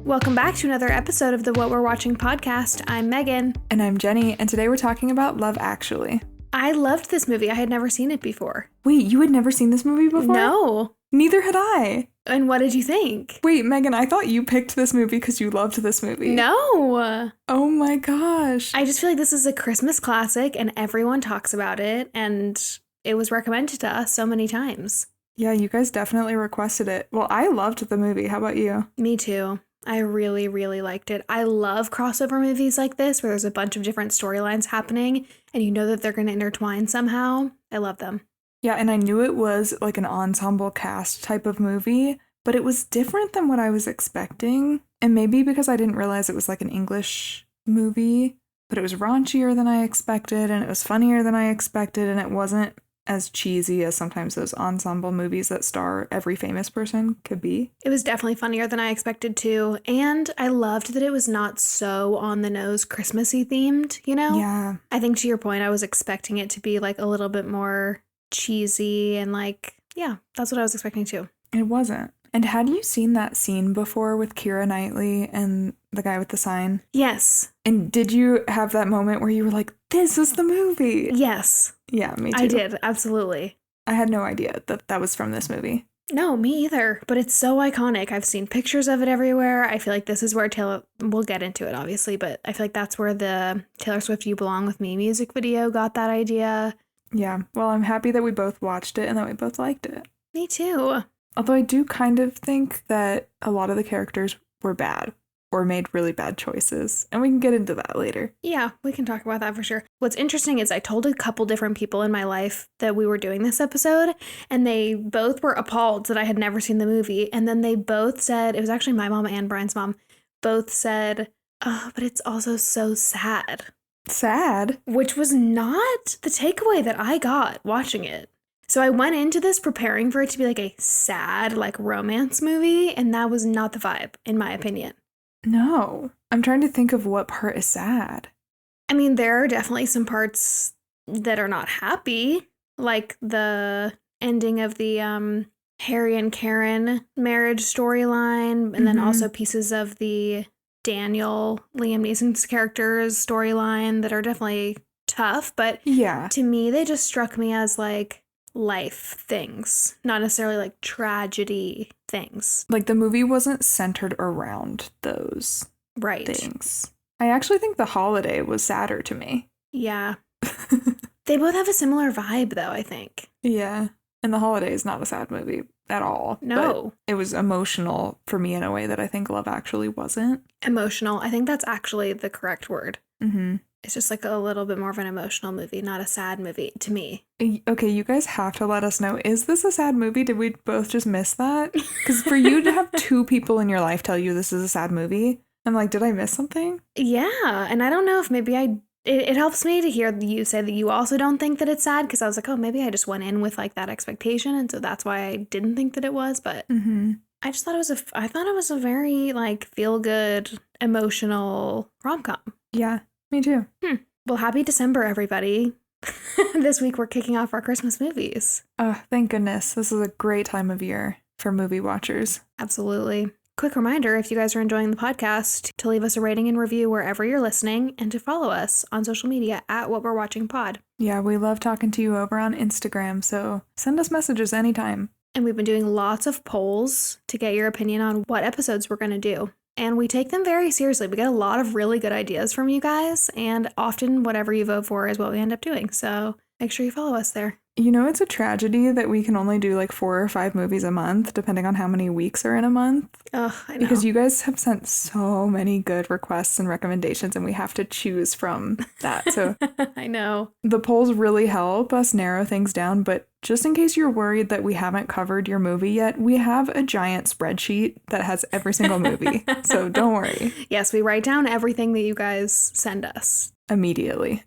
Welcome back to another episode of the What We're Watching podcast. I'm Megan. And I'm Jeni, and today we're talking about Love Actually. I loved this movie. I had never seen it before. Wait, you had never seen this movie before? No. Neither had I. And what did you think? Wait, Megan, I thought you picked this movie because you loved this movie. No. Oh my gosh. I just feel like this is a Christmas classic and everyone talks about it, and it was recommended to us so many times. Yeah, you guys definitely requested it. Well, I loved the movie. How about you? Me too. I really, really liked it. I love crossover movies like this where there's a bunch of different storylines happening and you know that they're going to intertwine somehow. I love them. Yeah, and I knew it was like an ensemble cast type of movie, but it was different than what I was expecting. And maybe because I didn't realize it was like an English movie, but it was raunchier than I expected and it was funnier than I expected and it wasn't as cheesy as sometimes those ensemble movies that star every famous person could be. It was definitely funnier than I expected too. And I loved that it was not so on the nose Christmassy themed, you know? Yeah. I think to your point, I was expecting it to be like a little bit more cheesy and like, yeah, that's what I was expecting too. It wasn't. And had you seen that scene before with Keira Knightley and the guy with the sign? Yes. And did you have that moment where you were like, this is the movie? Yes. Yeah, me too. I did, absolutely. I had no idea that that was from this movie. No, me either. But it's so iconic. I've seen pictures of it everywhere. I feel like this is where we'll get into it, obviously, but I feel like that's where the Taylor Swift You Belong With Me music video got that idea. Yeah, well, I'm happy that we both watched it and that we both liked it. Me too. Although I do kind of think that a lot of the characters were bad or made really bad choices. And we can get into that later. Yeah, we can talk about that for sure. What's interesting is I told a couple different people in my life that we were doing this episode, and they both were appalled that I had never seen the movie. And then they both said, it was actually my mom and Brian's mom, both said, oh, but it's also so sad. Sad? Which was not the takeaway that I got watching it. So I went into this preparing for it to be like a sad, like romance movie, and that was not the vibe, in my opinion. No. I'm trying to think of what part is sad. I mean, there are definitely some parts that are not happy, like the ending of the Harry and Karen marriage storyline, and then also pieces of the Daniel, Liam Neeson's character's storyline that are definitely tough, but yeah, to me, they just struck me as like life things, not necessarily like tragedy things. Like the movie wasn't centered around those things. I actually think The Holiday was sadder to me. Yeah. They both have a similar vibe though, I think. Yeah. And The Holiday is not a sad movie at all. No. It was emotional for me in a way that I think Love Actually wasn't. Emotional. I think that's actually the correct word. Mm-hmm. It's just like a little bit more of an emotional movie, not a sad movie to me. Okay, you guys have to let us know. Is this a sad movie? Did we both just miss that? Because for you to have two people in your life tell you this is a sad movie, I'm like, did I miss something? Yeah, and I don't know if maybe it helps me to hear you say that you also don't think that it's sad, because I was like, oh, maybe I just went in with like that expectation, and so that's why I didn't think that it was, but I just thought it was a very like feel-good, emotional rom-com. Yeah. Me too. Well, happy December, everybody. This week we're kicking off our Christmas movies. Oh, thank goodness. This is a great time of year for movie watchers. Absolutely. Quick reminder, if you guys are enjoying the podcast, to leave us a rating and review wherever you're listening and to follow us on social media at What We're Watching Pod. Yeah, we love talking to you over on Instagram, so send us messages anytime. And we've been doing lots of polls to get your opinion on what episodes we're going to do. And we take them very seriously. We get a lot of really good ideas from you guys, and often whatever you vote for is what we end up doing. So make sure you follow us there. You know, it's a tragedy that we can only do like 4 or 5 movies a month, depending on how many weeks are in a month. Ugh, I know. Because you guys have sent so many good requests and recommendations, and we have to choose from that. So I know. The polls really help us narrow things down, but just in case you're worried that we haven't covered your movie yet, we have a giant spreadsheet that has every single movie. So don't worry. Yes, we write down everything that you guys send us. Immediately.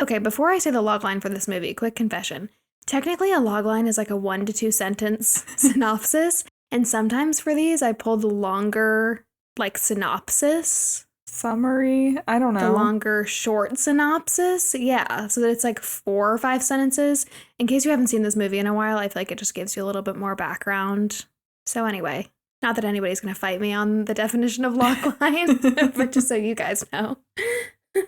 Okay, before I say the logline for this movie, quick confession. Technically, a logline is like a 1 to 2 sentence synopsis, and sometimes for these, I pull the longer, like, synopsis. Summary? I don't know. The longer short synopsis? Yeah, so that it's like 4 or 5 sentences. In case you haven't seen this movie in a while, I feel like it just gives you a little bit more background. So anyway, Not that anybody's going to fight me on the definition of logline, but just so you guys know.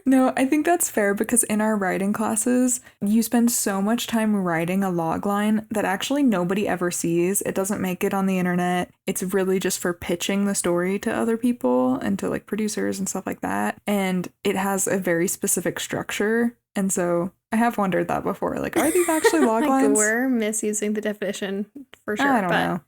No, I think that's fair because in our writing classes, you spend so much time writing a log line that actually nobody ever sees. It doesn't make it on the internet. It's really just for pitching the story to other people and to like producers and stuff like that. And it has a very specific structure. And so I have wondered that before. Like, are these actually log lines? We're misusing the definition for sure. I don't know.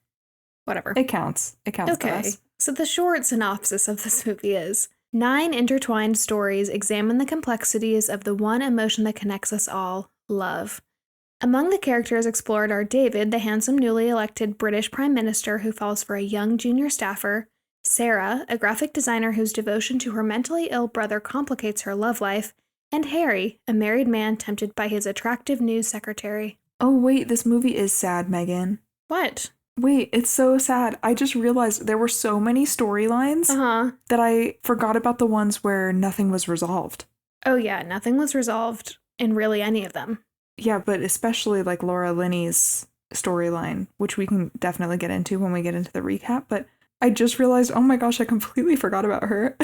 Whatever. It counts. It counts to us. So the short synopsis of this movie is 9 intertwined stories examine the complexities of the one emotion that connects us all, love. Among the characters explored are David, the handsome newly elected British Prime Minister who falls for a young junior staffer, Sarah, a graphic designer whose devotion to her mentally ill brother complicates her love life, and Harry, a married man tempted by his attractive news secretary. Oh, wait, this movie is sad, Megan. What? Wait, it's so sad. I just realized there were so many storylines that I forgot about the ones where nothing was resolved. Oh, yeah, nothing was resolved in really any of them. Yeah, but especially like Laura Linney's storyline, which we can definitely get into when we get into the recap. But I just realized, oh my gosh, I completely forgot about her.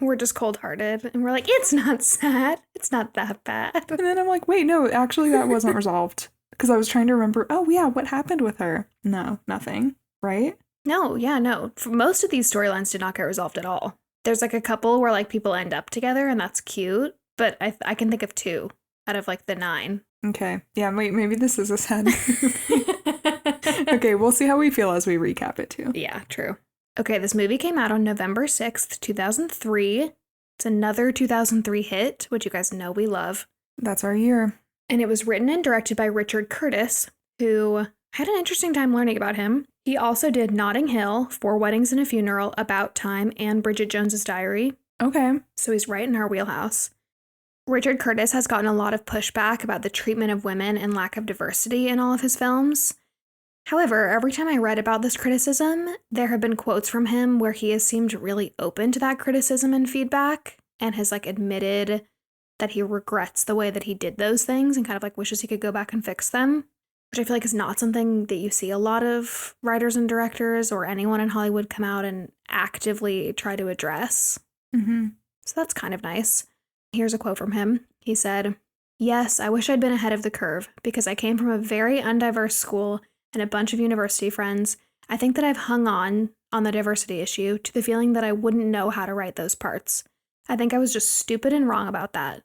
We're just cold-hearted, and we're like, it's not sad. It's not that bad. And then I'm like, wait, no, actually that wasn't resolved. Because I was trying to remember, oh yeah, what happened with her? No, nothing, right? No. For most of these storylines did not get resolved at all. There's like a couple where like people end up together, and that's cute, but I can think of 2 out of like the 9. Okay, yeah, wait, maybe this is a sad movie. Okay, we'll see how we feel as we recap it too. Yeah, true. Okay, this movie came out on November 6th, 2003. It's another 2003 hit, which you guys know we love. That's our year. And it was written and directed by Richard Curtis, who had an interesting time learning about him. He also did Notting Hill, 4 Weddings and a Funeral, About Time, and Bridget Jones's Diary. Okay. So he's right in our wheelhouse. Richard Curtis has gotten a lot of pushback about the treatment of women and lack of diversity in all of his films. However, every time I read about this criticism, there have been quotes from him where he has seemed really open to that criticism and feedback and has like admitted that he regrets the way that he did those things and kind of like wishes he could go back and fix them, which I feel like is not something that you see a lot of writers and directors or anyone in Hollywood come out and actively try to address. Mm-hmm. So that's kind of nice. Here's a quote from him. He said, "Yes, I wish I'd been ahead of the curve because I came from a very undiverse school and a bunch of university friends. I think that I've hung on the diversity issue to the feeling that I wouldn't know how to write those parts. I think I was just stupid and wrong about that.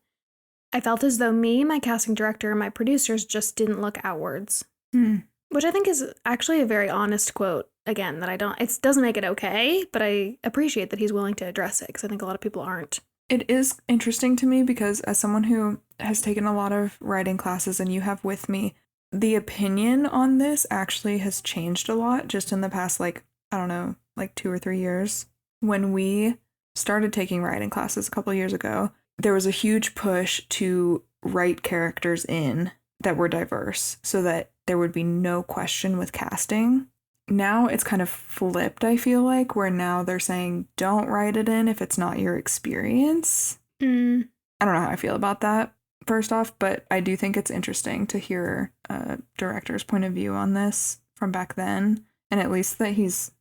I felt as though me, my casting director, and my producers just didn't look outwards." Which I think is actually a very honest quote. Again, that it doesn't make it okay, but I appreciate that he's willing to address it because I think a lot of people aren't. It is interesting to me because as someone who has taken a lot of writing classes and you have with me, the opinion on this actually has changed a lot just in the past, like, I don't know, like 2 or 3 years. When we started taking writing classes a couple of years ago, there was a huge push to write characters in that were diverse so that there would be no question with casting. Now it's kind of flipped, I feel like, where now they're saying don't write it in if it's not your experience. I don't know how I feel about that, first off, but I do think it's interesting to hear a director's point of view on this from back then, and at least that he's,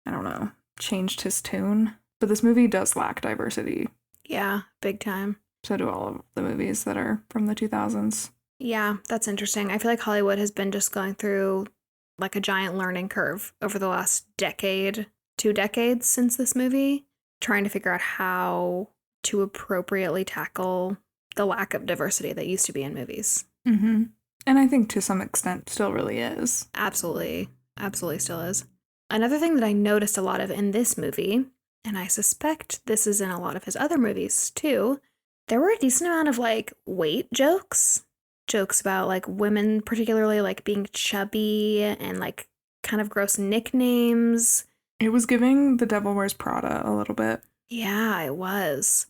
I don't know, changed his tune. But this movie does lack diversity. Yeah, big time. So do all of the movies that are from the 2000s. Yeah, that's interesting. I feel like Hollywood has been just going through like a giant learning curve over the last decade, 2 decades since this movie, trying to figure out how to appropriately tackle the lack of diversity that used to be in movies. Mm-hmm. And I think to some extent still really is. Absolutely. Absolutely still is. Another thing that I noticed a lot of in this movie, and I suspect this is in a lot of his other movies too, there were a decent amount of like weight jokes. Jokes about like women particularly like being chubby and like kind of gross nicknames. It was giving The Devil Wears Prada a little bit. Yeah, it was.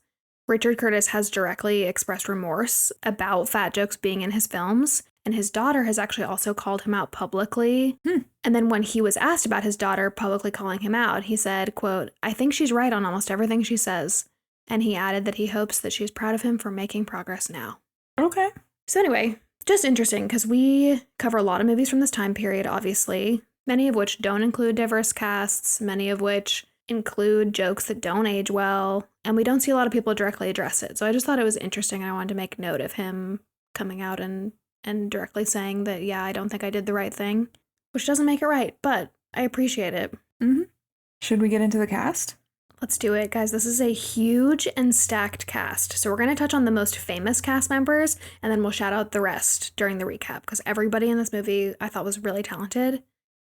Richard Curtis has directly expressed remorse about fat jokes being in his films, and his daughter has actually also called him out publicly. And then when he was asked about his daughter publicly calling him out, he said, quote, "I think she's right on almost everything she says." And he added that he hopes that she's proud of him for making progress now. Okay. So anyway, just interesting because we cover a lot of movies from this time period, obviously. many of which don't include diverse casts, many of which include jokes that don't age well, and we don't see a lot of people directly address it. So I just thought it was interesting. I wanted to make note of him coming out and directly saying that, yeah, I don't think I did the right thing, which doesn't make it right, but I appreciate it. Mm-hmm. Should we get into the cast? Let's do it, guys. This is a huge and stacked cast. So we're going to touch on the most famous cast members, and then we'll shout out the rest during the recap, because everybody in this movie I thought was really talented.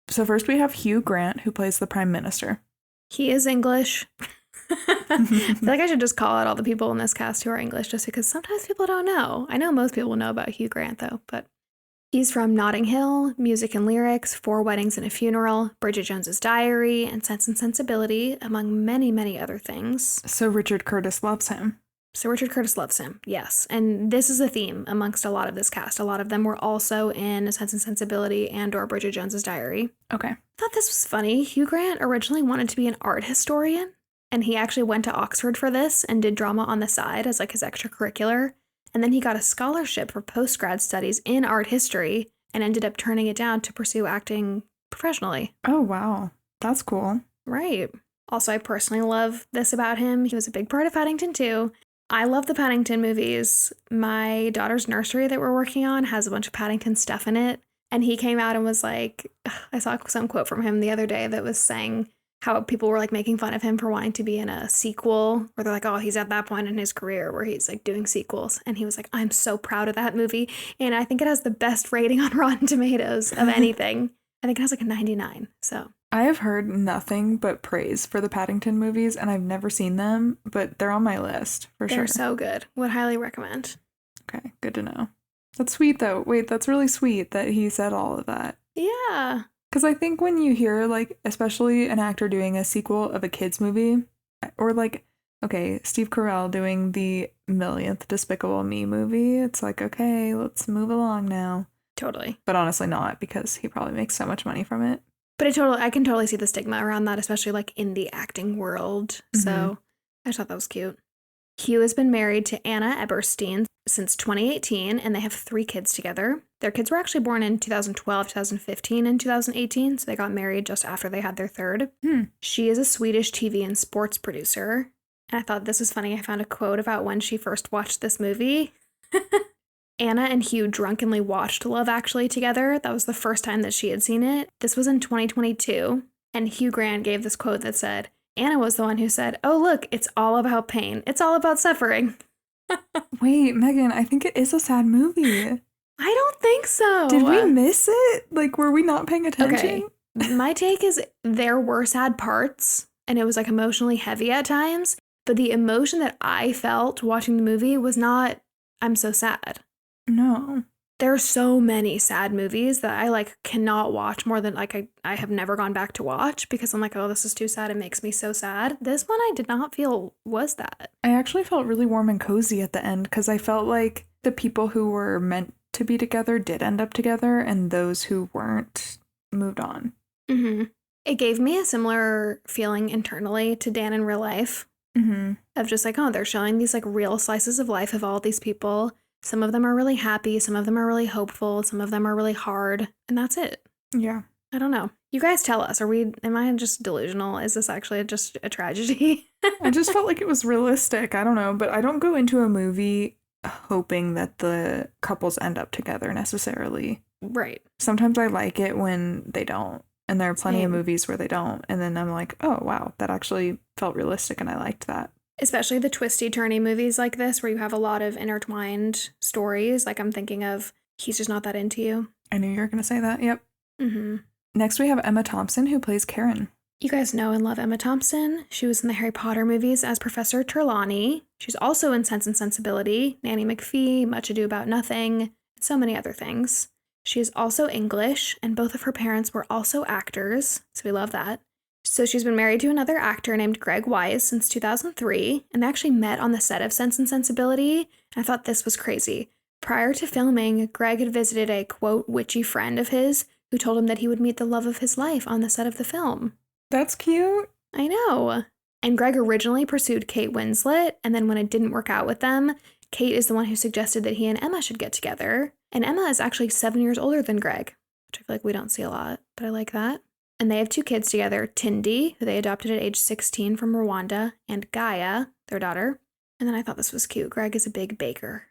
So first we have Hugh Grant, who plays the Prime Minister. He is English. I feel like I should just call out all the people in this cast who are English, just because sometimes people don't know. I know most people know about Hugh Grant, though, but he's from Notting Hill, Music and Lyrics, Four Weddings and a Funeral, Bridget Jones's Diary, and Sense and Sensibility, among many, many other things. So Richard Curtis loves him. Yes. And this is a theme amongst a lot of this cast. A lot of them were also in Sense and Sensibility and or Bridget Jones's Diary. Okay. I thought this was funny. Hugh Grant originally wanted to be an art historian, and he actually went to Oxford for this and did drama on the side as like his extracurricular. And then he got a scholarship for postgrad studies in art history and ended up turning it down to pursue acting professionally. Oh, wow. That's cool. Right. Also, I personally love this about him. He was a big part of Paddington 2. I love the Paddington movies. My daughter's nursery that we're working on has a bunch of Paddington stuff in it. And he came out and was like, I saw some quote from him the other day that was saying how people were like making fun of him for wanting to be in a sequel, where they're like, oh, he's at that point in his career where he's like doing sequels. And he was like, I'm so proud of that movie. And I think it has the best rating on Rotten Tomatoes of anything. I think it has like a 99. So I have heard nothing but praise for the Paddington movies, and I've never seen them, but they're on my list for sure. They're so good. Would highly recommend. Okay, good to know. That's sweet though. Wait, that's really sweet that he said all of that. Yeah. Because I think when you hear, like, especially an actor doing a sequel of a kid's movie, or like, okay, Steve Carell doing the millionth Despicable Me movie, it's like, okay, let's move along now. Totally. But honestly not, because he probably makes so much money from it. But I can totally see the stigma around that, especially like in the acting world. Mm-hmm. So I just thought that was cute. Hugh has been married to Anna Eberstein since 2018, and they have 3 kids together. Their kids were actually born in 2012, 2015, and 2018, so they got married just after they had their third. She is a Swedish TV and sports producer, and I thought this was funny. I found a quote about when she first watched this movie. Anna and Hugh drunkenly watched Love Actually together. That was the first time that she had seen it. This was in 2022, and Hugh Grant gave this quote that said, Anna was the one who said, oh, look, it's all about pain. It's all about suffering. Wait, Megan, I think it is a sad movie. I don't think so. Did we miss it? Like, were we not paying attention? Okay. My take is there were sad parts, and it was like emotionally heavy at times, but the emotion that I felt watching the movie was not, I'm so sad. No. There are so many sad movies that I like cannot watch more than like I have never gone back to watch because I'm like, oh, this is too sad. It makes me so sad. This one I did not feel was that. I actually felt really warm and cozy at the end because I felt like the people who were meant to be together did end up together and those who weren't moved on. Mm-hmm. It gave me a similar feeling internally to Dan in real life. Mm-hmm. Of just like, oh, they're showing these like real slices of life of all these people. Some of them are really happy. Some of them are really hopeful. Some of them are really hard. And that's it. Yeah. I don't know. You guys tell us. Am I just delusional? Is this actually just a tragedy? I just felt like it was realistic. I don't know. But I don't go into a movie hoping that the couples end up together necessarily. Right. Sometimes I like it when they don't. And there are plenty of movies where they don't. And then I'm like, oh, wow, that actually felt realistic and I liked that. Especially the twisty-turny movies like this where you have a lot of intertwined stories. Like I'm thinking of He's Just Not That Into You. I knew you were going to say that. Yep. Mm-hmm. Next we have Emma Thompson, who plays Karen. You guys know and love Emma Thompson. She was in the Harry Potter movies as Professor Trelawney. She's also in Sense and Sensibility, Nanny McPhee, Much Ado About Nothing, and so many other things. She is also English, and both of her parents were also actors, so we love that. So she's been married to another actor named Greg Wise since 2003, and they actually met on the set of Sense and Sensibility. I thought this was crazy. Prior to filming, Greg had visited a, quote, witchy friend of his who told him that he would meet the love of his life on the set of the film. That's cute. I know. And Greg originally pursued Kate Winslet, and then when it didn't work out with them, Kate is the one who suggested that he and Emma should get together. And Emma is actually 7 years older than Greg. which I feel like we don't see a lot, but I like that. And they have 2 kids together, Tindi, who they adopted at age 16 from Rwanda, and Gaia, their daughter. And then I thought this was cute. Greg is a big baker.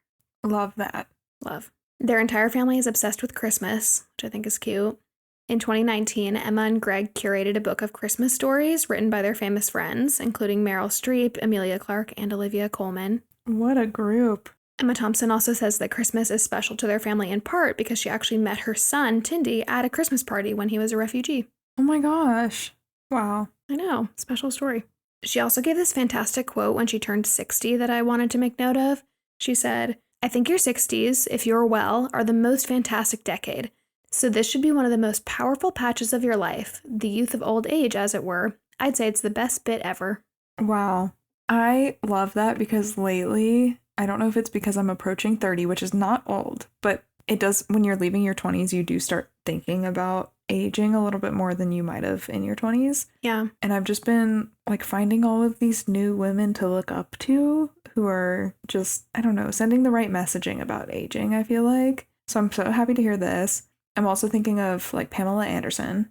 Love that. Love. Their entire family is obsessed with Christmas, which I think is cute. In 2019, Emma and Greg curated a book of Christmas stories written by their famous friends, including Meryl Streep, Emilia Clarke, and Olivia Colman. What a group. Emma Thompson also says that Christmas is special to their family in part because she actually met her son, Tindi, at a Christmas party when he was a refugee. Oh my gosh. Wow. I know. Special story. She also gave this fantastic quote when she turned 60 that I wanted to make note of. She said, "I think your 60s, if you're well, are the most fantastic decade. So this should be one of the most powerful patches of your life, the youth of old age, as it were. I'd say it's the best bit ever." Wow. I love that because lately, I don't know if it's because I'm approaching 30, which is not old, but it does, when you're leaving your 20s, you do start thinking about aging a little bit more than you might have in your 20s. Yeah. And I've just been like finding all of these new women to look up to who are just, I don't know, sending the right messaging about aging, I feel like. So I'm so happy to hear this. I'm also thinking of like Pamela Anderson.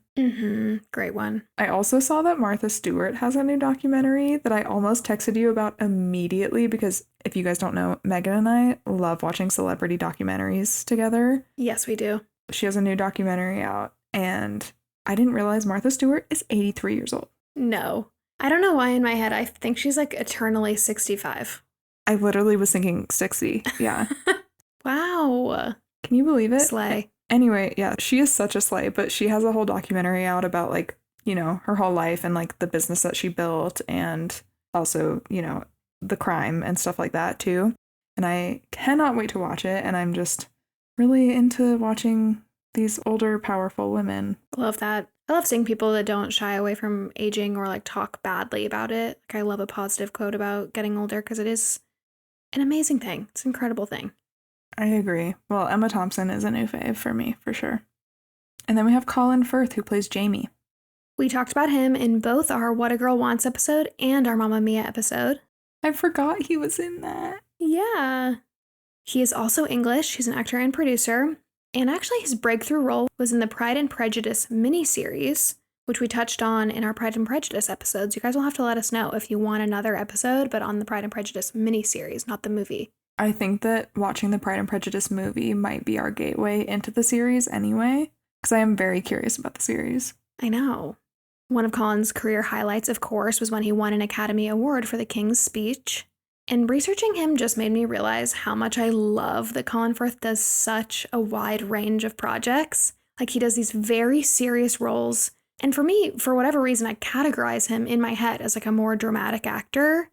Great one. I also saw that Martha Stewart has a new documentary that I almost texted you about immediately because if you guys don't know, Megan and I love watching celebrity documentaries together. Yes, we do. She has a new documentary out and I didn't realize Martha Stewart is 83 years old. No. I don't know why in my head I think she's like eternally 65. I literally was thinking 60. Yeah. Wow. Can you believe it? Slay. Anyway, yeah, she is such a slay, but she has a whole documentary out about like, you know, her whole life and like the business that she built and also, you know, the crime and stuff like that too. And I cannot wait to watch it. And I'm just really into watching these older, powerful women. Love that. I love seeing people that don't shy away from aging or like talk badly about it. Like I love a positive quote about getting older because it is an amazing thing. It's an incredible thing. I agree. Well, Emma Thompson is a new fave for me, for sure. And then we have Colin Firth, who plays Jamie. We talked about him in both our What a Girl Wants episode and our Mamma Mia episode. I forgot he was in that. Yeah. He is also English. He's an actor and producer. And actually, his breakthrough role was in the Pride and Prejudice miniseries, which we touched on in our Pride and Prejudice episodes. You guys will have to let us know if you want another episode, but on the Pride and Prejudice miniseries, not the movie. I think that watching the Pride and Prejudice movie might be our gateway into the series anyway, because I am very curious about the series. I know. One of Colin's career highlights, of course, was when he won an Academy Award for The King's Speech. And researching him just made me realize how much I love that Colin Firth does such a wide range of projects. Like, he does these very serious roles. And for me, for whatever reason, I categorize him in my head as like a more dramatic actor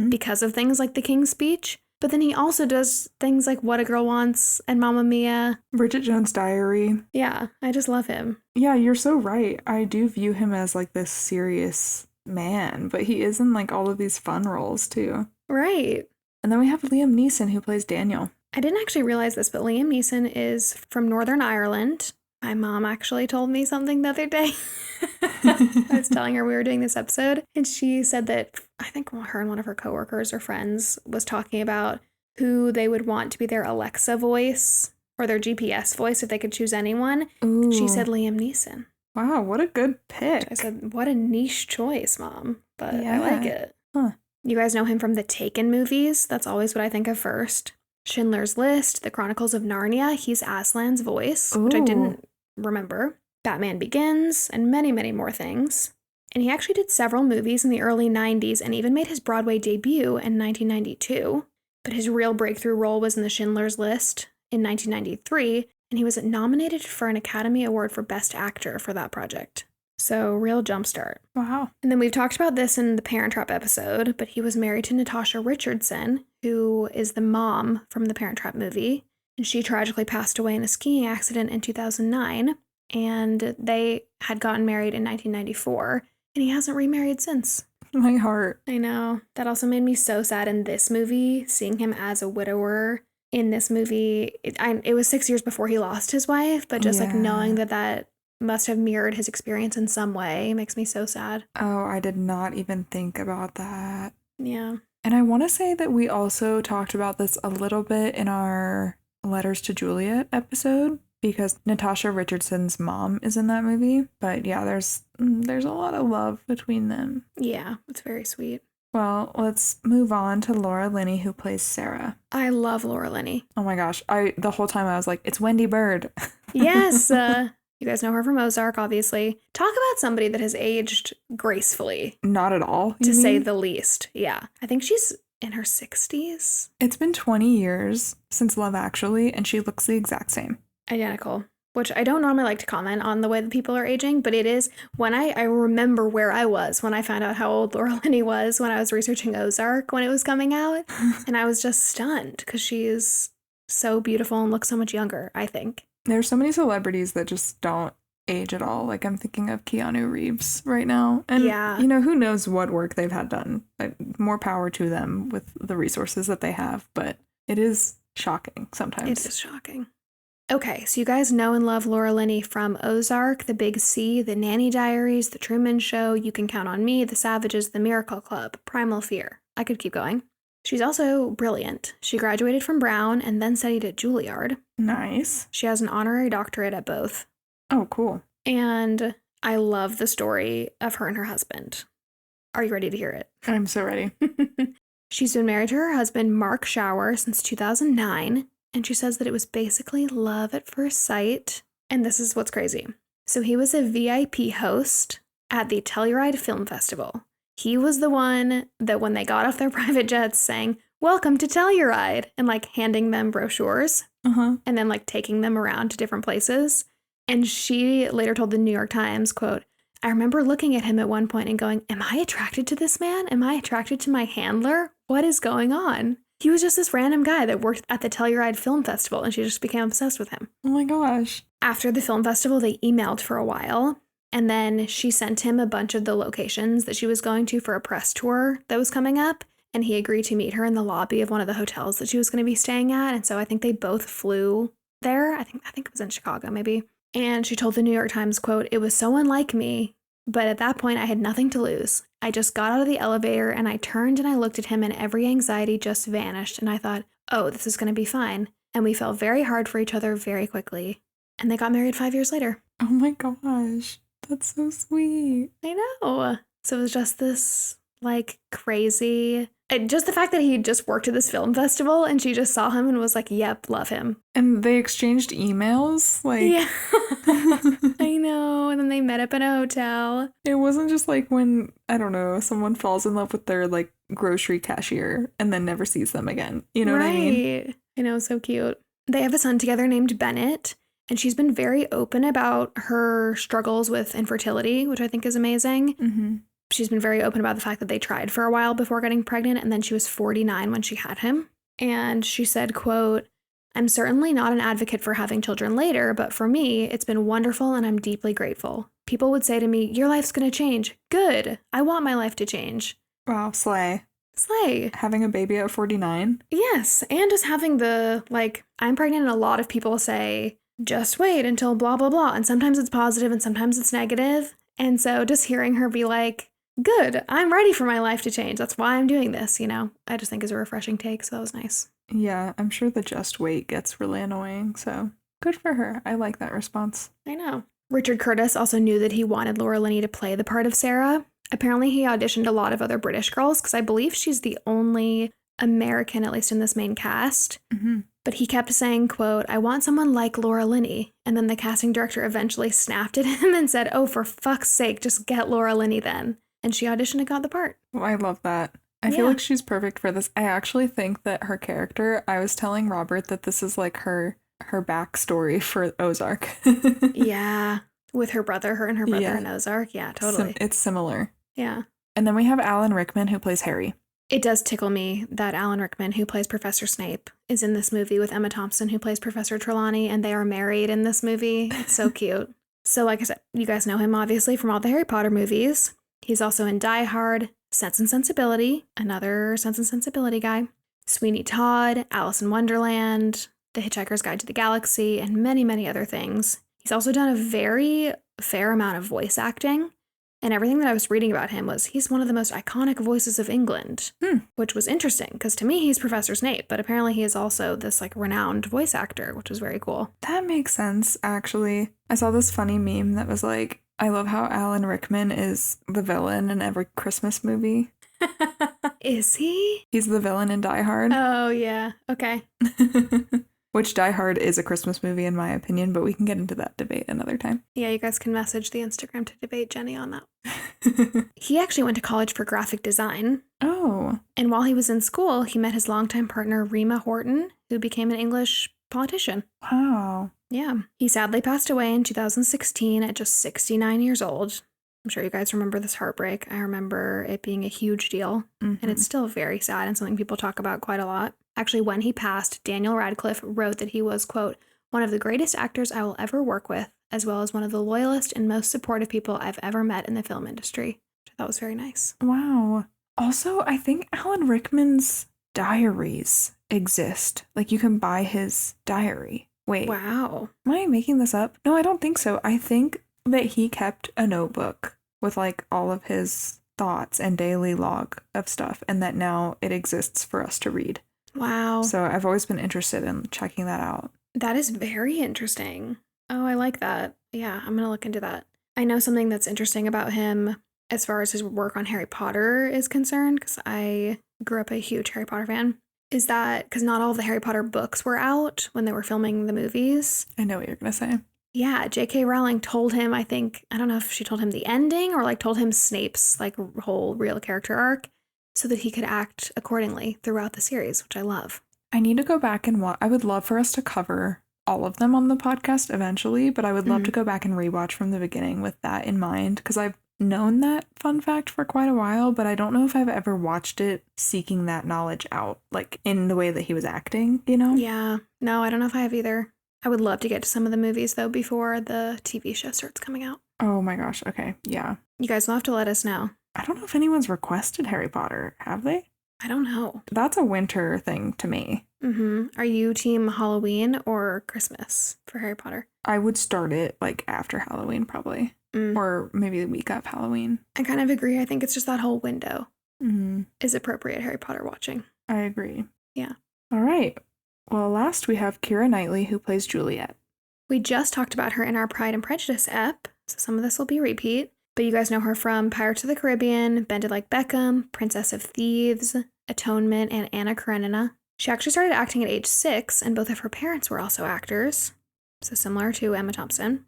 because of things like The King's Speech. But then he also does things like What a Girl Wants and Mamma Mia. Bridget Jones' Diary. Yeah, I just love him. Yeah, you're so right. I do view him as like this serious man, but he is in like all of these fun roles too. Right. And then we have Liam Neeson, who plays Daniel. I didn't actually realize this, but Liam Neeson is from Northern Ireland. My mom actually told me something the other day. I was telling her we were doing this episode, and she said that I think her and one of her coworkers or friends was talking about who they would want to be their Alexa voice or their GPS voice if they could choose anyone. Ooh. She said Liam Neeson. Wow, what a good pick. I said, what a niche choice, Mom, but Yeah. I like it. Huh. You guys know him from the Taken movies. That's always what I think of first. Schindler's List, The Chronicles of Narnia. He's Aslan's voice, which I didn't remember. Batman Begins, and many, many more things. And he actually did several movies in the early 90s and even made his Broadway debut in 1992. But his real breakthrough role was in the Schindler's List in 1993, and he was nominated for an Academy Award for Best Actor for that project. So, real jumpstart. Wow. And then we've talked about this in the Parent Trap episode, but he was married to Natasha Richardson, who is the mom from the Parent Trap movie. And she tragically passed away in a skiing accident in 2009. And they had gotten married in 1994, and he hasn't remarried since. My heart. I know. That also made me so sad in this movie, seeing him as a widower in this movie. It was 6 years before he lost his wife, but just like knowing that must have mirrored his experience in some way makes me so sad. Oh, I did not even think about that. Yeah. And I want to say that we also talked about this a little bit in our Letters to Juliet episode. because Natasha Richardson's mom is in that movie. But yeah, there's a lot of love between them. Yeah, it's very sweet. Well, let's move on to Laura Linney, who plays Sarah. I love Laura Linney. Oh my gosh. The whole time I was like, it's Wendy Bird. Yes. You guys know her from Ozark, obviously. Talk about somebody that has aged gracefully. Not at all, to say the least. Yeah. I think she's in her 60s. It's been 20 years since Love Actually, and she looks the exact same. Identical. Which I don't normally like to comment on the way that people are aging, but it is when I remember where I was when I found out how old Laura Linney was when I was researching Ozark when it was coming out. And I was just stunned because she is so beautiful and looks so much younger, I think. There's so many celebrities that just don't age at all. Like, I'm thinking of Keanu Reeves right now. And, you know, who knows what work they've had done. More power to them with the resources that they have. But it is shocking sometimes. It is shocking. Okay, so you guys know and love Laura Linney from Ozark, The Big C, The Nanny Diaries, The Truman Show, You Can Count on Me, The Savages, The Miracle Club, Primal Fear. I could keep going. She's also brilliant. She graduated from Brown and then studied at Juilliard. Nice. She has an honorary doctorate at both. Oh, cool. And I love the story of her and her husband. Are you ready to hear it? I'm so ready. She's been married to her husband, Mark Shower, since 2009. And she says that it was basically love at first sight. And this is what's crazy. So he was a VIP host at the Telluride Film Festival. He was the one that when they got off their private jets saying, "Welcome to Telluride," and like handing them brochures and then like taking them around to different places. And she later told the New York Times, quote, "I remember looking at him at one point and going, am I attracted to this man? Am I attracted to my handler? What is going on?" He was just this random guy that worked at the Telluride Film Festival, and she just became obsessed with him. Oh my gosh. After the film festival, they emailed for a while, and then she sent him a bunch of the locations that she was going to for a press tour that was coming up, and he agreed to meet her in the lobby of one of the hotels that she was going to be staying at, and so I think they both flew there. I think it was in Chicago, maybe. And she told the New York Times, quote, "It was so unlike me, but at that point I had nothing to lose. I just got out of the elevator and I turned and I looked at him and every anxiety just vanished. And I thought, oh, this is going to be fine. And we fell very hard for each other very quickly. And they got married 5 years later." Oh my gosh. That's so sweet. I know. So it was just this like crazy, just the fact that he just worked at this film festival and she just saw him and was like, yep, love him. And they exchanged emails? Like, yeah. I know. And then they met up in a hotel. It wasn't just like when, I don't know, someone falls in love with their like grocery cashier and then never sees them again. You know what I mean? I know, so cute. They have a son together named Bennett, and she's been very open about her struggles with infertility, which I think is amazing. Mm-hmm. She's been very open about the fact that they tried for a while before getting pregnant, and then she was 49 when she had him. And she said, quote, "I'm certainly not an advocate for having children later, but for me, it's been wonderful and I'm deeply grateful. People would say to me, your life's going to change. Good. I want my life to change." Wow, slay. Slay. Having a baby at 49? Yes. And just having the, like, I'm pregnant, and a lot of people say, just wait until blah, blah, blah. And sometimes it's positive and sometimes it's negative. And so just hearing her be like, good, I'm ready for my life to change. That's why I'm doing this, you know, I just think is a refreshing take. So that was nice. Yeah, I'm sure the just wait gets really annoying. So good for her. I like that response. I know. Richard Curtis also knew that he wanted Laura Linney to play the part of Sarah. Apparently he auditioned a lot of other British girls because I believe she's the only American, at least in this main cast. Mm-hmm. But he kept saying, quote, "I want someone like Laura Linney." And then the casting director eventually snapped at him and said, "Oh, for fuck's sake, just get Laura Linney then." And she auditioned and got the part. Well, I love that. I feel like she's perfect for this. I actually think that her character, I was telling Robert that this is like her backstory for Ozark. Yeah. With her brother in Ozark. Yeah, totally. It's similar. Yeah. And then we have Alan Rickman, who plays Harry. It does tickle me that Alan Rickman, who plays Professor Snape, is in this movie with Emma Thompson, who plays Professor Trelawney, and they are married in this movie. It's so cute. So like I said, you guys know him obviously from all the Harry Potter movies. He's also in Die Hard, Sense and Sensibility, another Sense and Sensibility guy, Sweeney Todd, Alice in Wonderland, The Hitchhiker's Guide to the Galaxy, and many, many other things. He's also done a very fair amount of voice acting. And everything that I was reading about him was he's one of the most iconic voices of England, which was interesting because to me he's Professor Snape, but apparently he is also this like renowned voice actor, which was very cool. That makes sense, actually. I saw this funny meme that was like, I love how Alan Rickman is the villain in every Christmas movie. Is he? He's the villain in Die Hard. Oh, yeah. Okay. Which Die Hard is a Christmas movie in my opinion, but we can get into that debate another time. Yeah, you guys can message the Instagram to debate Jeni on that. He actually went to college for graphic design. Oh. And while he was in school, he met his longtime partner, Rima Horton, who became an English politician. Wow. Yeah. He sadly passed away in 2016 at just 69 years old. I'm sure you guys remember this heartbreak. I remember it being a huge deal. And it's still very sad and something people talk about quite a lot. Actually, when he passed, Daniel Radcliffe wrote that he was, quote, one of the greatest actors I will ever work with, as well as one of the loyalist and most supportive people I've ever met in the film industry. Which I thought was very nice. Wow. Also, I think Alan Rickman's diaries exist. Like, you can buy his diary. Wait. Wow. Am I making this up? No, I don't think so. I think that he kept a notebook with, like, all of his thoughts and daily log of stuff, and that now it exists for us to read. Wow. So I've always been interested in checking that out. That is very interesting. Oh, I like that. Yeah, I'm going to look into that. I know something that's interesting about him as far as his work on Harry Potter is concerned, because I grew up a huge Harry Potter fan, is that because not all of the Harry Potter books were out when they were filming the movies. I know what you're going to say. Yeah, J.K. Rowling told him, I don't know if she told him the ending or like told him Snape's like whole real character arc, so that he could act accordingly throughout the series, which I love. I need to go back and watch. I would love for us to cover all of them on the podcast eventually, but I would love to go back and rewatch from the beginning with that in mind, because I've known that fun fact for quite a while, but I don't know if I've ever watched it seeking that knowledge out, like in the way that he was acting, you know? Yeah. No, I don't know if I have either. I would love to get to some of the movies, though, before the TV show starts coming out. Oh my gosh. Okay. Yeah. You guys will have to let us know. I don't know if anyone's requested Harry Potter. Have they? I don't know. That's a winter thing to me. Are you team Halloween or Christmas for Harry Potter? I would start it like after Halloween probably. Or maybe the week of Halloween. I kind of agree. I think it's just that whole window is appropriate Harry Potter watching. I agree. Yeah. All right. Well, last we have Keira Knightley, who plays Juliet. We just talked about her in our Pride and Prejudice ep, so some of this will be repeat. But you guys know her from Pirates of the Caribbean, Bend It Like Beckham, Princess of Thieves, Atonement, and Anna Karenina. She actually started acting at age 6, and both of her parents were also actors, so similar to Emma Thompson.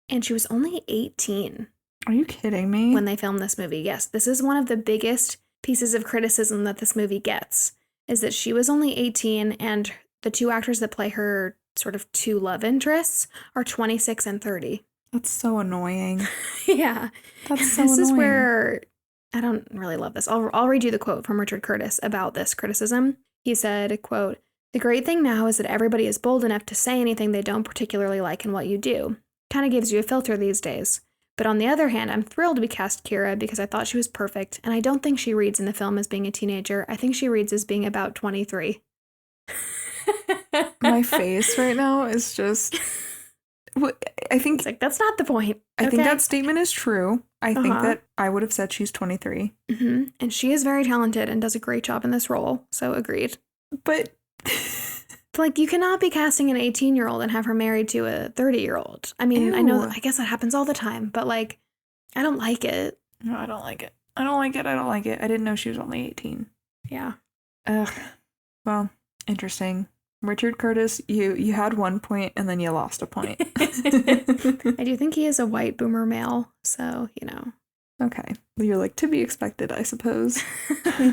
And she was only 18. Are you kidding me? When they filmed this movie. Yes, this is one of the biggest pieces of criticism that this movie gets, is that she was only 18, and the two actors that play her sort of two love interests are 26 and 30. That's so annoying. Yeah. That's so This annoying. is where I don't really love this. I'll read you the quote from Richard Curtis about this criticism. He said, quote, "The great thing now is that everybody is bold enough to say anything they don't particularly like in what you do. Kind of gives you a filter these days. But on the other hand, I'm thrilled we cast Keira because I thought she was perfect, and I don't think she reads in the film as being a teenager. I think she reads as being about 23. My face right now is just... I think... It's like, that's not the point. I think that statement is true. I think that I would have said she's 23. And she is very talented and does a great job in this role, so agreed. But... Like, you cannot be casting an 18-year-old and have her married to a 30-year-old. I mean, I know, I guess that happens all the time, but, like, I don't like it. No, I don't like it. I don't like it. I didn't know she was only 18. Yeah. Ugh. Well, interesting. Richard Curtis, you had 1 point and then you lost a point. I do think he is a white boomer male, so, you know. Okay. You're like, to be expected, I suppose.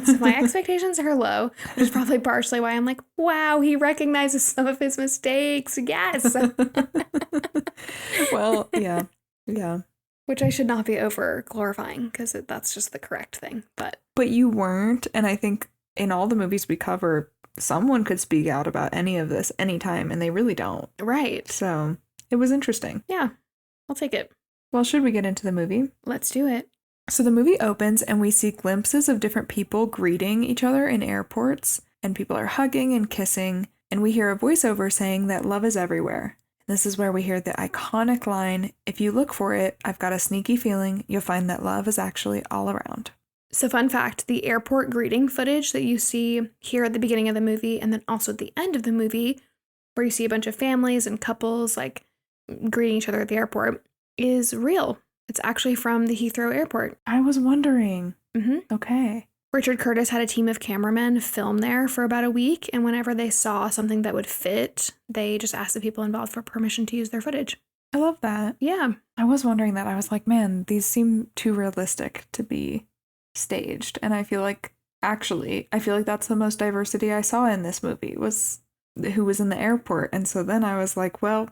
So my expectations are low, which is probably partially why I'm like, wow, he recognizes some of his mistakes. Yes. Well, yeah. Yeah. Which I should not be over glorifying because that's just the correct thing. But you weren't. And I think in all the movies we cover, someone could speak out about any of this anytime, and they really don't. Right. So it was interesting. Yeah. I'll take it. Well, should we get into the movie? Let's do it. So the movie opens and we see glimpses of different people greeting each other in airports, and people are hugging and kissing, and we hear a voiceover saying that love is everywhere. This is where we hear the iconic line, "If you look for it, I've got a sneaky feeling you'll find that love is actually all around." So fun fact, the airport greeting footage that you see here at the beginning of the movie and then also at the end of the movie, where you see a bunch of families and couples like greeting each other at the airport, is real. It's actually from the Heathrow Airport. I was wondering. Mm-hmm. Okay. Richard Curtis had a team of cameramen film there for about a week, and whenever they saw something that would fit, they just asked the people involved for permission to use their footage. I love that. Yeah. I was wondering that. I was like, man, these seem too realistic to be staged. And I feel like that's the most diversity I saw in this movie, was who was in the airport. And so then I was like, well,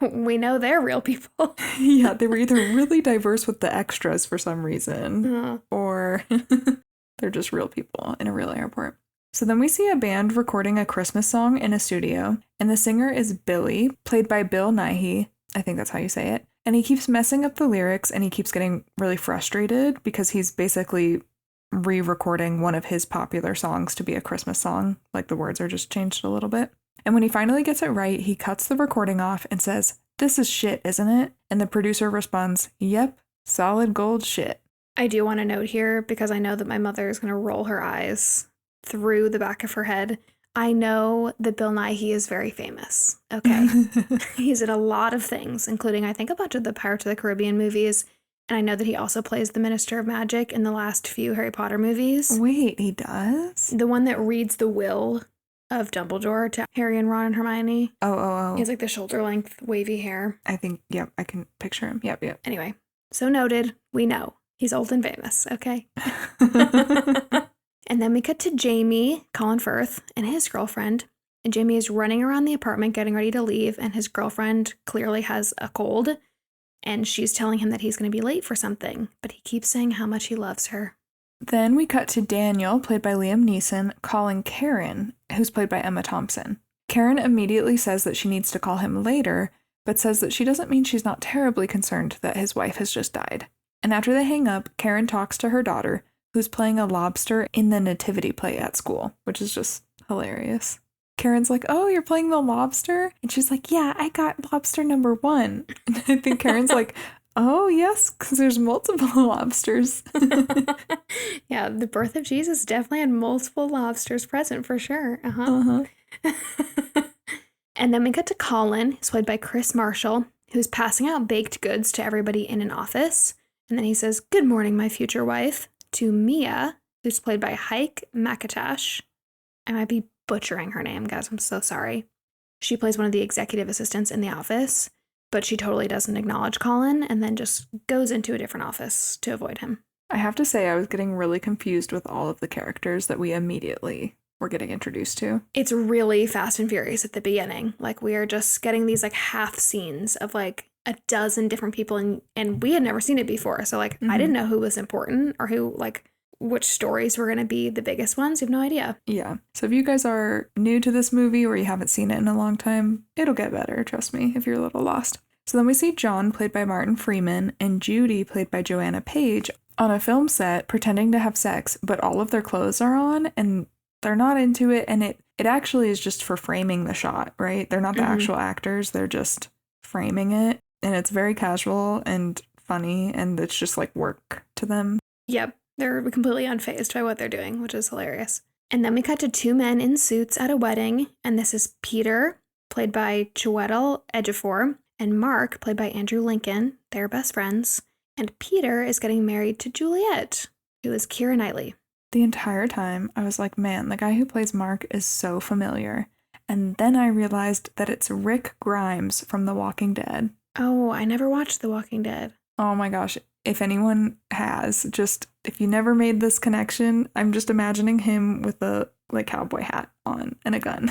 we know they're real people. Yeah, they were either really diverse with the extras for some reason, or they're just real people in a real airport. So then we see a band recording a Christmas song in a studio, and the singer is Billy, played by Bill Nighy. I think that's how you say it. And he keeps messing up the lyrics, and he keeps getting really frustrated because he's basically re-recording one of his popular songs to be a Christmas song. Like, the words are just changed a little bit. And when he finally gets it right, he cuts the recording off and says, "This is shit, isn't it?" And the producer responds, "Yep, solid gold shit." I do want to note here, because I know that my mother is going to roll her eyes through the back of her head. I know that Bill Nighy is very famous, okay? He's in a lot of things, including, I think, a bunch of the Pirates of the Caribbean movies. And I know that he also plays the Minister of Magic in the last few Harry Potter movies. Wait, he does? The one that reads the will of Dumbledore to Harry and Ron and Hermione. Oh. He has like the shoulder-length wavy hair. I think, yep, I can picture him. Yep. Anyway, so noted. We know. He's old and famous, okay? And then we cut to Jamie, Colin Firth, and his girlfriend. And Jamie is running around the apartment getting ready to leave, and his girlfriend clearly has a cold. And she's telling him that he's going to be late for something, but he keeps saying how much he loves her. Then we cut to Daniel, played by Liam Neeson, calling Karen, who's played by Emma Thompson. Karen immediately says that she needs to call him later, but says that she doesn't mean she's not terribly concerned that his wife has just died. And after they hang up, Karen talks to her daughter, who's playing a lobster in the nativity play at school, which is just hilarious. Karen's like, "Oh, you're playing the lobster?" And she's like, "Yeah, I got lobster number 1. And I think Karen's like, "Oh, yes, because there's multiple lobsters." Yeah, the birth of Jesus definitely had multiple lobsters present for sure. And then we get to Colin, who's played by Chris Marshall, who's passing out baked goods to everybody in an office. And then he says, "Good morning, my future wife," to Mia, who's played by Heike McIntosh. I might be butchering her name, guys. I'm so sorry. She plays one of the executive assistants in the office, but she totally doesn't acknowledge Colin and then just goes into a different office to avoid him. I have to say, I was getting really confused with all of the characters that we immediately were getting introduced to. It's really Fast and Furious at the beginning. Like, we are just getting these like half scenes of like a dozen different people, and we had never seen it before. So like, I didn't know who was important or who, like, which stories were going to be the biggest ones. You have no idea. Yeah. So if you guys are new to this movie or you haven't seen it in a long time, it'll get better, trust me, if you're a little lost. So then we see John, played by Martin Freeman, and Judy, played by Joanna Page, on a film set pretending to have sex, but all of their clothes are on and they're not into it. And it actually is just for framing the shot, right? They're not the actual actors. They're just framing it. And it's very casual and funny, and it's just like work to them. Yep. They're completely unfazed by what they're doing, which is hilarious. And then we cut to 2 men in suits at a wedding, and this is Peter, played by Chiwetel Ejiofor, and Mark, played by Andrew Lincoln. They're best friends. And Peter is getting married to Juliet, who is Keira Knightley. The entire time, I was like, man, the guy who plays Mark is so familiar. And then I realized that it's Rick Grimes from The Walking Dead. Oh, I never watched The Walking Dead. Oh my gosh. If anyone has, just, if you never made this connection, I'm just imagining him with a like cowboy hat on and a gun.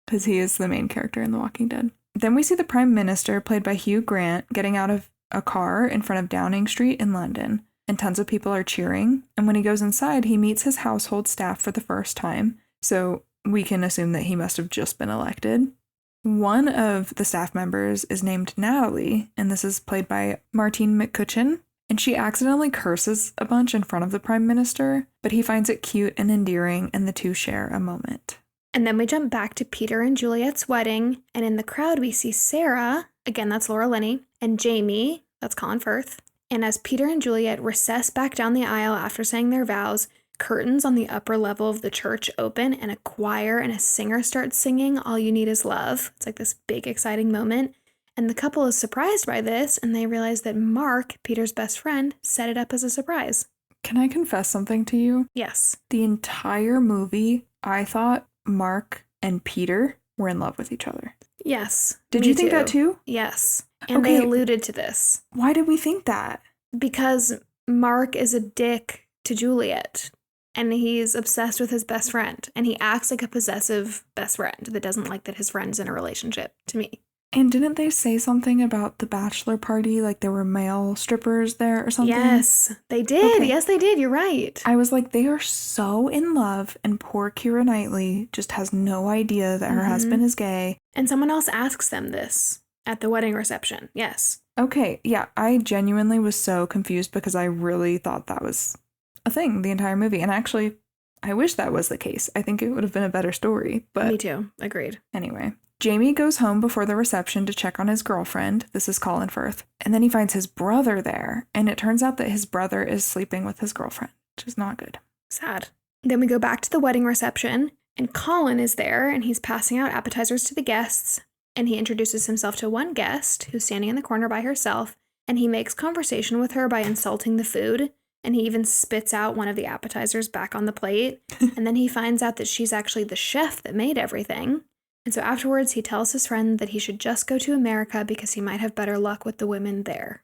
Because he is the main character in The Walking Dead. Then we see the Prime Minister, played by Hugh Grant, getting out of a car in front of Downing Street in London. And tons of people are cheering. And when he goes inside, he meets his household staff for the first time. So we can assume that he must have just been elected. One of the staff members is named Natalie, and this is played by Martine McCutcheon, and she accidentally curses a bunch in front of the Prime Minister, but he finds it cute and endearing, and the two share a moment. And then we jump back to Peter and Juliet's wedding, and in the crowd we see Sarah, again that's Laura Linney, and Jamie, that's Colin Firth. And as Peter and Juliet recess back down the aisle after saying their vows, curtains on the upper level of the church open, and a choir and a singer start singing All You Need Is Love. It's like this big exciting moment. And the couple is surprised by this, and they realize that Mark, Peter's best friend, set it up as a surprise. Can I confess something to you? Yes. The entire movie, I thought Mark and Peter were in love with each other. Yes. Did you think that too? Yes. And they alluded to this. Why did we think that? Because Mark is a dick to Juliet, and he's obsessed with his best friend, and he acts like a possessive best friend that doesn't like that his friend's in a relationship, to me. And didn't they say something about the bachelor party? Like there were male strippers there or something? Yes, they did. Okay. Yes, they did. You're right. I was like, they are so in love, and poor Keira Knightley just has no idea that her husband is gay. And someone else asks them this at the wedding reception. Yes. Okay, yeah, I genuinely was so confused because I really thought that was a thing the entire movie. And actually, I wish that was the case. I think it would have been a better story. But me too. Agreed. Anyway. Jamie goes home before the reception to check on his girlfriend. This is Colin Firth. And then he finds his brother there. And it turns out that his brother is sleeping with his girlfriend, which is not good. Sad. Then we go back to the wedding reception, and Colin is there, and he's passing out appetizers to the guests. And he introduces himself to one guest who's standing in the corner by herself. And he makes conversation with her by insulting the food. And he even spits out one of the appetizers back on the plate. And then he finds out that she's actually the chef that made everything. And so afterwards, he tells his friend that he should just go to America because he might have better luck with the women there.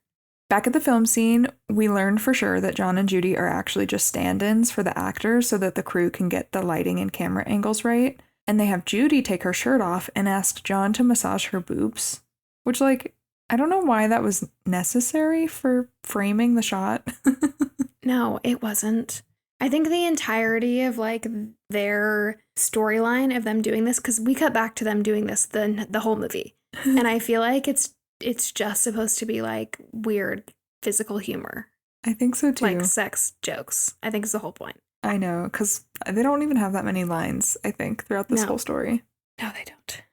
Back at the film scene, we learned for sure that John and Judy are actually just stand-ins for the actors so that the crew can get the lighting and camera angles right. And they have Judy take her shirt off and ask John to massage her boobs. Which, like, I don't know why that was necessary for framing the shot. No, it wasn't. I think the entirety of, like, their storyline of them doing this, because we cut back to them doing this the whole movie. And I feel like it's just supposed to be, like, weird physical humor. I think so, too. Like sex jokes, I think is the whole point. I know, because they don't even have that many lines, I think, throughout this whole story. No, they don't.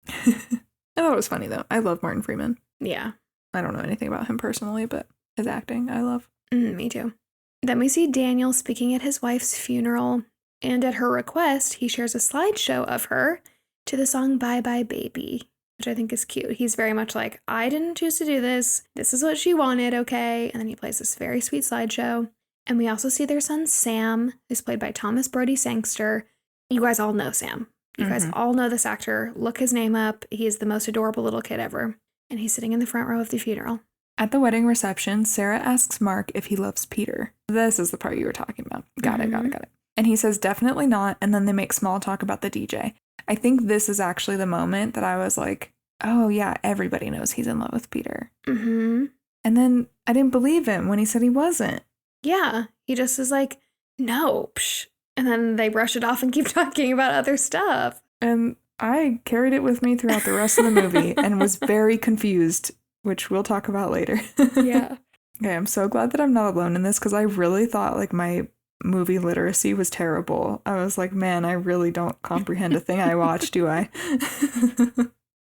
I thought it was funny, though. I love Martin Freeman. Yeah. I don't know anything about him personally, but his acting, I love. Me too. Then we see Daniel speaking at his wife's funeral, and at her request, he shares a slideshow of her to the song Bye Bye Baby, which I think is cute. He's very much like, I didn't choose to do this. This is what she wanted, okay? And then he plays this very sweet slideshow. And we also see their son, Sam, who's played by Thomas Brody Sangster. You guys all know Sam. You guys all know this actor. Look his name up. He is the most adorable little kid ever. And he's sitting in the front row of the funeral. At the wedding reception, Sarah asks Mark if he loves Peter. This is the part you were talking about. Got it. And he says definitely not, and then they make small talk about the DJ. I think this is actually the moment that I was like, oh yeah, everybody knows he's in love with Peter. And then I didn't believe him when he said he wasn't. Yeah, he just is like, no, psh. And then they brush it off and keep talking about other stuff. And I carried it with me throughout the rest of the movie and was very confused, which we'll talk about later. Yeah. Okay, I'm so glad that I'm not alone in this because I really thought like my movie literacy was terrible. I was like, man, I really don't comprehend a thing I watch, do I?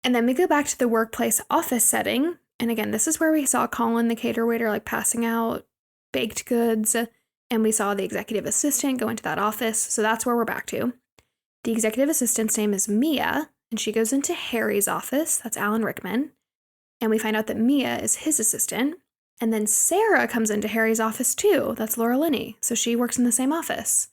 And then we go back to the workplace office setting. And again, this is where we saw Colin, the cater waiter, like passing out baked goods. And we saw the executive assistant go into that office. So that's where we're back to. The executive assistant's name is Mia, and she goes into Harry's office. That's Alan Rickman. And we find out that Mia is his assistant. And then Sarah comes into Harry's office too. That's Laura Linney. So she works in the same office.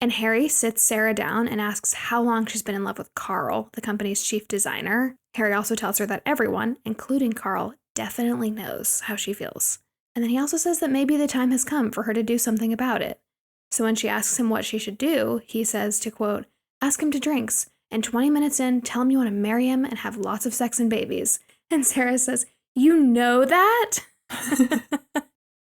And Harry sits Sarah down and asks how long she's been in love with Carl, the company's chief designer. Harry also tells her that everyone, including Carl, definitely knows how she feels. And then he also says that maybe the time has come for her to do something about it. So when she asks him what she should do, he says to, quote, ask him to drinks, and 20 minutes in, tell him you want to marry him and have lots of sex and babies. And Sarah says, you know that?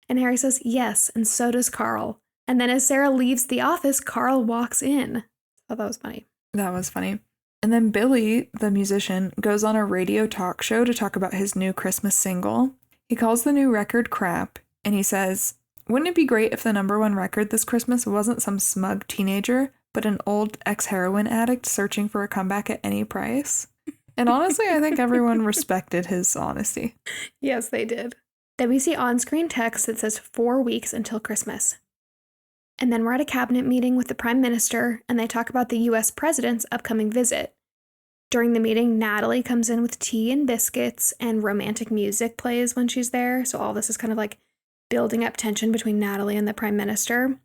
And Harry says, yes, and so does Carl. And then as Sarah leaves the office, Carl walks in. I thought that was funny. That was funny. And then Billy, the musician, goes on a radio talk show to talk about his new Christmas single. He calls the new record crap, and he says, wouldn't it be great if the #1 record this Christmas wasn't some smug teenager, but an old ex-heroin addict searching for a comeback at any price. And honestly, I think everyone respected his honesty. Yes, they did. Then we see on-screen text that says 4 weeks until Christmas. And then we're at a cabinet meeting with the Prime Minister, and they talk about the U.S. President's upcoming visit. During the meeting, Natalie comes in with tea and biscuits, and romantic music plays when she's there. So all this is kind of like building up tension between Natalie and the Prime Minister.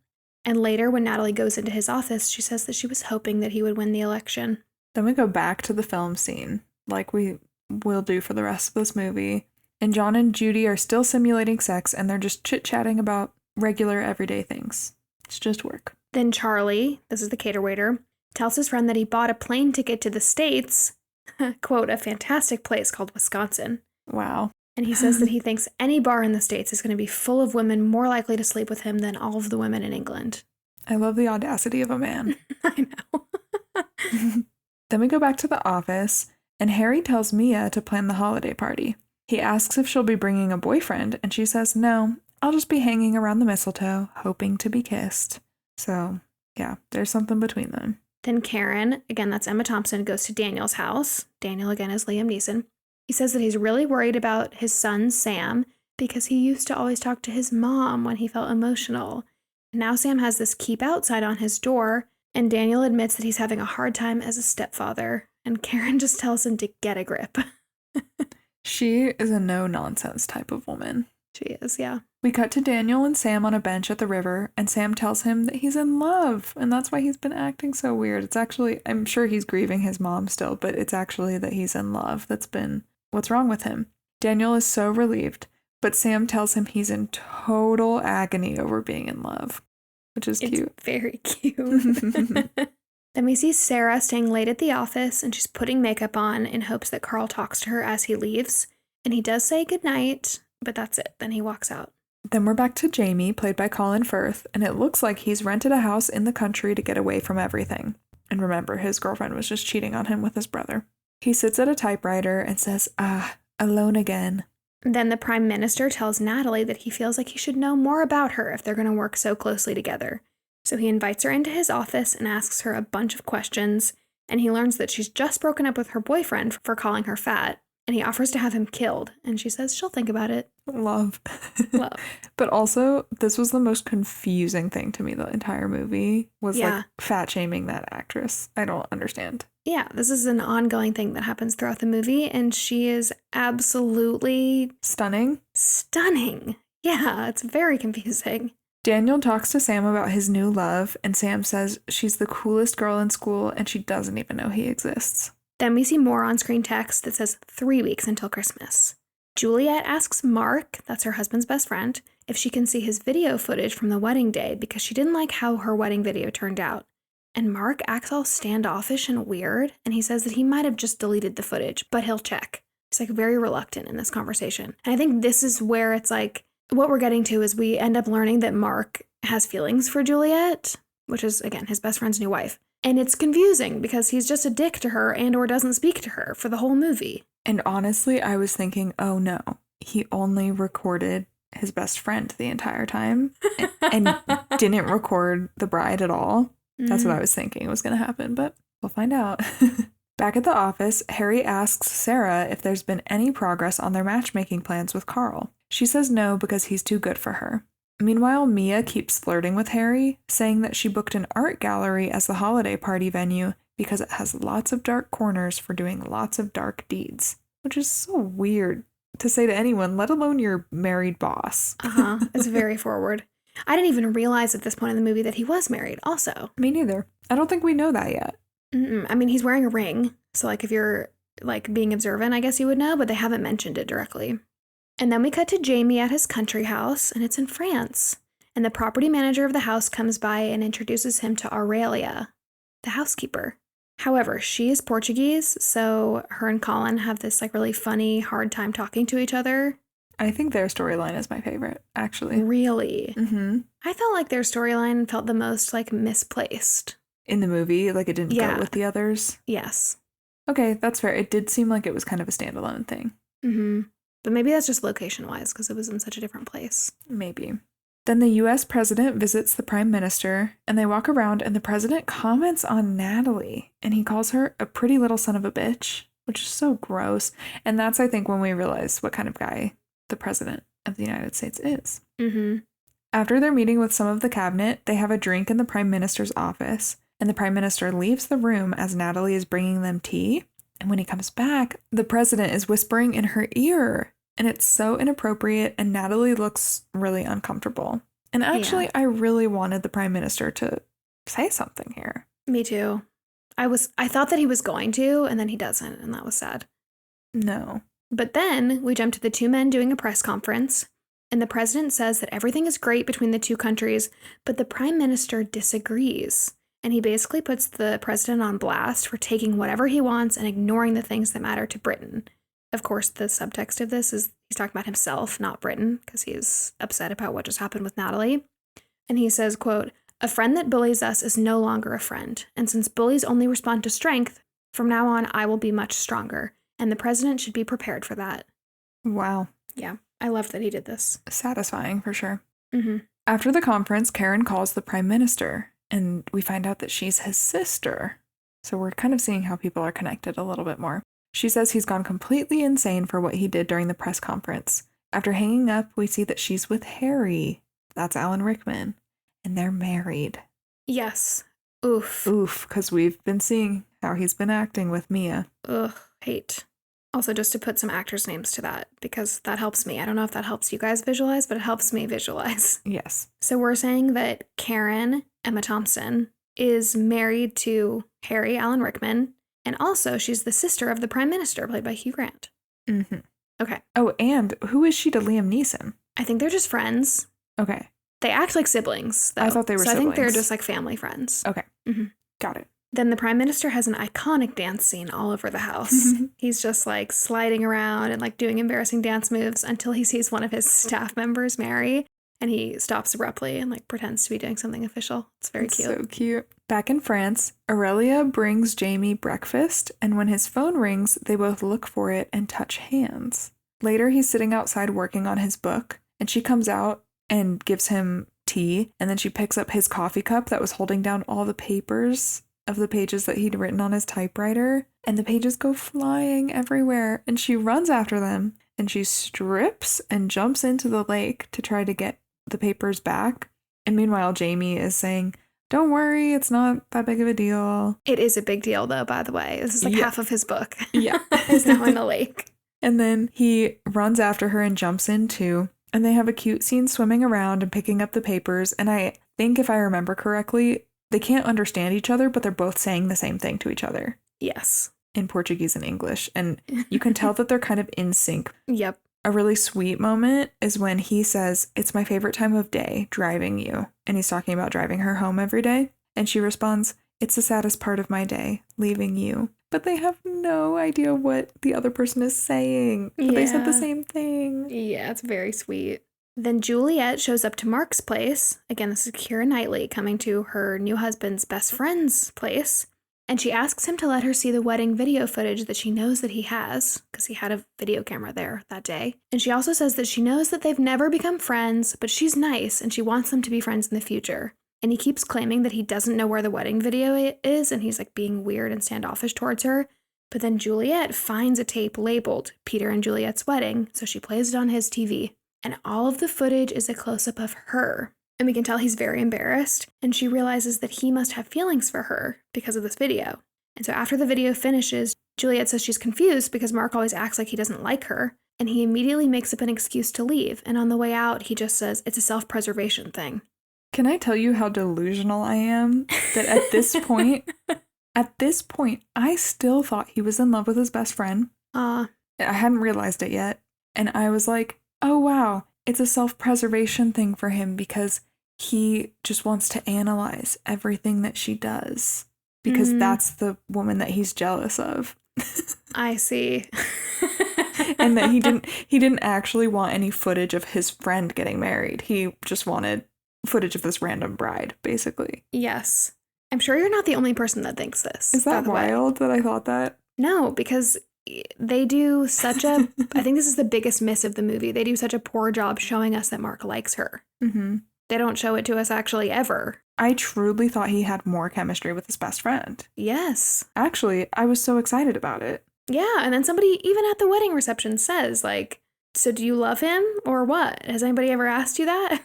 And later, when Natalie goes into his office, she says that she was hoping that he would win the election. Then we go back to the film scene, like we will do for the rest of this movie. And John and Judy are still simulating sex, and they're just chit-chatting about regular, everyday things. It's just work. Then Charlie, this is the cater waiter, tells his friend that he bought a plane ticket to the States, quote, a fantastic place called Wisconsin. Wow. And he says that he thinks any bar in the States is going to be full of women more likely to sleep with him than all of the women in England. I love the audacity of a man. I know. Then we go back to the office, and Harry tells Mia to plan the holiday party. He asks if she'll be bringing a boyfriend, and she says, no, I'll just be hanging around the mistletoe, hoping to be kissed. So, yeah, there's something between them. Then Karen, again, that's Emma Thompson, goes to Daniel's house. Daniel, again, is Liam Neeson. He says that he's really worried about his son, Sam, because he used to always talk to his mom when he felt emotional. Now Sam has this keep outside on his door, and Daniel admits that he's having a hard time as a stepfather. And Karen just tells him to get a grip. She is a no-nonsense type of woman. She is, yeah. We cut to Daniel and Sam on a bench at the river, and Sam tells him that he's in love, and that's why he's been acting so weird. It's actually, I'm sure he's grieving his mom still, but it's actually that he's in love that's been what's wrong with him. Daniel is so relieved, but Sam tells him he's in total agony over being in love, which is cute. It's very cute. Then we see Sarah staying late at the office, and she's putting makeup on in hopes that Carl talks to her as he leaves. And he does say goodnight, but that's it. Then he walks out. Then we're back to Jamie, played by Colin Firth, and it looks like he's rented a house in the country to get away from everything. And remember, his girlfriend was just cheating on him with his brother. He sits at a typewriter and says, alone again. Then the Prime Minister tells Natalie that he feels like he should know more about her if they're going to work so closely together. So he invites her into his office and asks her a bunch of questions, and he learns that she's just broken up with her boyfriend for calling her fat, and he offers to have him killed, and she says she'll think about it. Love. Love. But also, this was the most confusing thing to me the entire movie, was like fat-shaming that actress. I don't understand. Yeah, this is an ongoing thing that happens throughout the movie, and she is absolutely... Stunning? Stunning. Yeah, it's very confusing. Daniel talks to Sam about his new love, and Sam says she's the coolest girl in school and she doesn't even know he exists. Then we see more on-screen text that says 3 weeks until Christmas. Juliet asks Mark, that's her husband's best friend, if she can see his video footage from the wedding day because she didn't like how her wedding video turned out. And Mark acts all standoffish and weird, and he says that he might have just deleted the footage, but he'll check. He's like very reluctant in this conversation. And I think this is where it's like, what we're getting to is we end up learning that Mark has feelings for Juliet, which is, again, his best friend's new wife. And it's confusing because he's just a dick to her and or doesn't speak to her for the whole movie. And honestly, I was thinking, oh no, he only recorded his best friend the entire time and didn't record the bride at all. That's what I was thinking was going to happen, but we'll find out. Back at the office, Harry asks Sarah if there's been any progress on their matchmaking plans with Carl. She says no because he's too good for her. Meanwhile, Mia keeps flirting with Harry, saying that she booked an art gallery as the holiday party venue because it has lots of dark corners for doing lots of dark deeds, which is so weird to say to anyone, let alone your married boss. It's very forward. I didn't even realize at this point in the movie that he was married also. Me neither. I don't think we know that yet. I mean, he's wearing a ring, so like if you're like being observant, I guess you would know, but they haven't mentioned it directly. And then we cut to Jamie at his country house, and it's in France. And the property manager of the house comes by and introduces him to Aurelia, the housekeeper. However, she is Portuguese, so her and Colin have this like really funny, hard time talking to each other. I think their storyline is my favorite, actually. Really? Mm-hmm. I felt like their storyline felt the most like misplaced. In the movie, like it didn't go with the others? Yes. Okay, that's fair. It did seem like it was kind of a standalone thing. But maybe that's just location-wise because it was in such a different place. Maybe. Then the US president visits the prime minister, and they walk around, and the president comments on Natalie, and he calls her a pretty little son of a bitch, which is so gross. And that's, I think, when we realize what kind of guy the president of the United States is. Mm-hmm. After their meeting with some of the cabinet, they have a drink in the prime minister's office, and the prime minister leaves the room as Natalie is bringing them tea. And when he comes back, the president is whispering in her ear, and it's so inappropriate, and Natalie looks really uncomfortable. And actually, I really wanted the prime minister to say something here. Me too. I thought that he was going to, and then he doesn't, and that was sad. No. But then we jump to the two men doing a press conference, and the president says that everything is great between the two countries, but the prime minister disagrees. And he basically puts the president on blast for taking whatever he wants and ignoring the things that matter to Britain. Of course, the subtext of this is he's talking about himself, not Britain, because he's upset about what just happened with Natalie. And he says, quote, "A friend that bullies us is no longer a friend. And since bullies only respond to strength, from now on, I will be much stronger. And the president should be prepared for that." Wow. Yeah, I loved that he did this. Satisfying, for sure. Mm-hmm. After the conference, Karen calls the prime minister, and we find out that she's his sister. So we're kind of seeing how people are connected a little bit more. She says he's gone completely insane for what he did during the press conference. After hanging up, we see that she's with Harry. That's Alan Rickman. And they're married. Yes. Oof. Oof, because we've been seeing how he's been acting with Mia. Ugh, hate. Also, just to put some actors' names to that, because that helps me. I don't know if that helps you guys visualize, but it helps me visualize. Yes. So we're saying that Karen, Emma Thompson, is married to Harry, Alan Rickman, and also she's the sister of the Prime Minister, played by Hugh Grant. Mm-hmm. Okay. Oh, and who is she to Liam Neeson? I think they're just friends. Okay. They act like siblings, though. I thought they were siblings. I think they're just like family friends. Okay. Mm-hmm. Got it. Then the Prime Minister has an iconic dance scene all over the house. He's just like sliding around and like doing embarrassing dance moves until he sees one of his staff members, Mary, and he stops abruptly and like pretends to be doing something official. It's very cute. So cute. Back in France, Aurelia brings Jamie breakfast, and when his phone rings, they both look for it and touch hands. Later, he's sitting outside working on his book, and she comes out and gives him tea, and then she picks up his coffee cup that was holding down all the papers of the pages that he'd written on his typewriter, and the pages go flying everywhere, and she runs after them, and she strips and jumps into the lake to try to get the papers back. And meanwhile, Jamie is saying, "Don't worry, it's not that big of a deal." It is a big deal, though, by the way. This is like half of his book. Yeah. Is now in the lake. And then he runs after her and jumps in too. And they have a cute scene swimming around and picking up the papers. And I think if I remember correctly, they can't understand each other, but they're both saying the same thing to each other. Yes. In Portuguese and English. And you can tell that they're kind of in sync. Yep. A really sweet moment is when he says, "It's my favorite time of day, driving you." And he's talking about driving her home every day. And she responds, "It's the saddest part of my day, leaving you." But they have no idea what the other person is saying. But they said the same thing. Yeah, it's very sweet. Then Juliet shows up to Mark's place. Again, this is Keira Knightley coming to her new husband's best friend's place. And she asks him to let her see the wedding video footage that she knows that he has, because he had a video camera there that day. And she also says that she knows that they've never become friends, but she's nice and she wants them to be friends in the future. And he keeps claiming that he doesn't know where the wedding video is, and he's like being weird and standoffish towards her. But then Juliet finds a tape labeled Peter and Juliet's Wedding, so she plays it on his TV. And all of the footage is a close-up of her. And we can tell he's very embarrassed, and she realizes that he must have feelings for her because of this video. And so after the video finishes, Juliet says she's confused because Mark always acts like he doesn't like her, and he immediately makes up an excuse to leave. And on the way out, he just says it's a self-preservation thing. Can I tell you how delusional I am? That at this point, I still thought he was in love with his best friend. I hadn't realized it yet. And I was like, oh wow, it's a self-preservation thing for him because he just wants to analyze everything that she does. Because that's the woman that he's jealous of. I see. And that he didn't actually want any footage of his friend getting married. He just wanted footage of this random bride, basically. Yes. I'm sure you're not the only person that thinks this. Is that wild that I thought that? No, because they do such a, I think this is the biggest miss of the movie. They do such a poor job showing us that Mark likes her. Mm-hmm. They don't show it to us actually ever. I truly thought he had more chemistry with his best friend. Yes. Actually, I was so excited about it. Yeah, and then somebody, even at the wedding reception, says, like, so do you love him or what? Has anybody ever asked you that?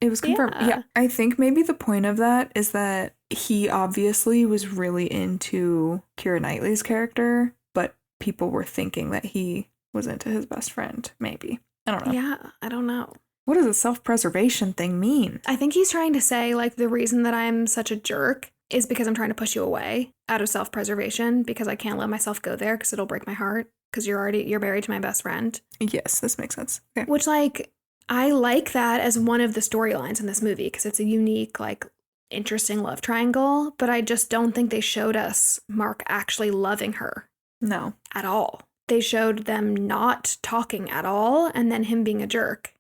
It was confirmed. Yeah, I think maybe the point of that is that he obviously was really into Keira Knightley's character, but people were thinking that he was into his best friend, maybe. I don't know. Yeah, I don't know. What does a self-preservation thing mean? I think he's trying to say, like, the reason that I'm such a jerk is because I'm trying to push you away out of self-preservation because I can't let myself go there because it'll break my heart because you're married to my best friend. Yes, this makes sense. Okay. Which, like, I like that as one of the storylines in this movie because it's a unique, like, interesting love triangle, but I just don't think they showed us Mark actually loving her. No. At all. They showed them not talking at all and then him being a jerk.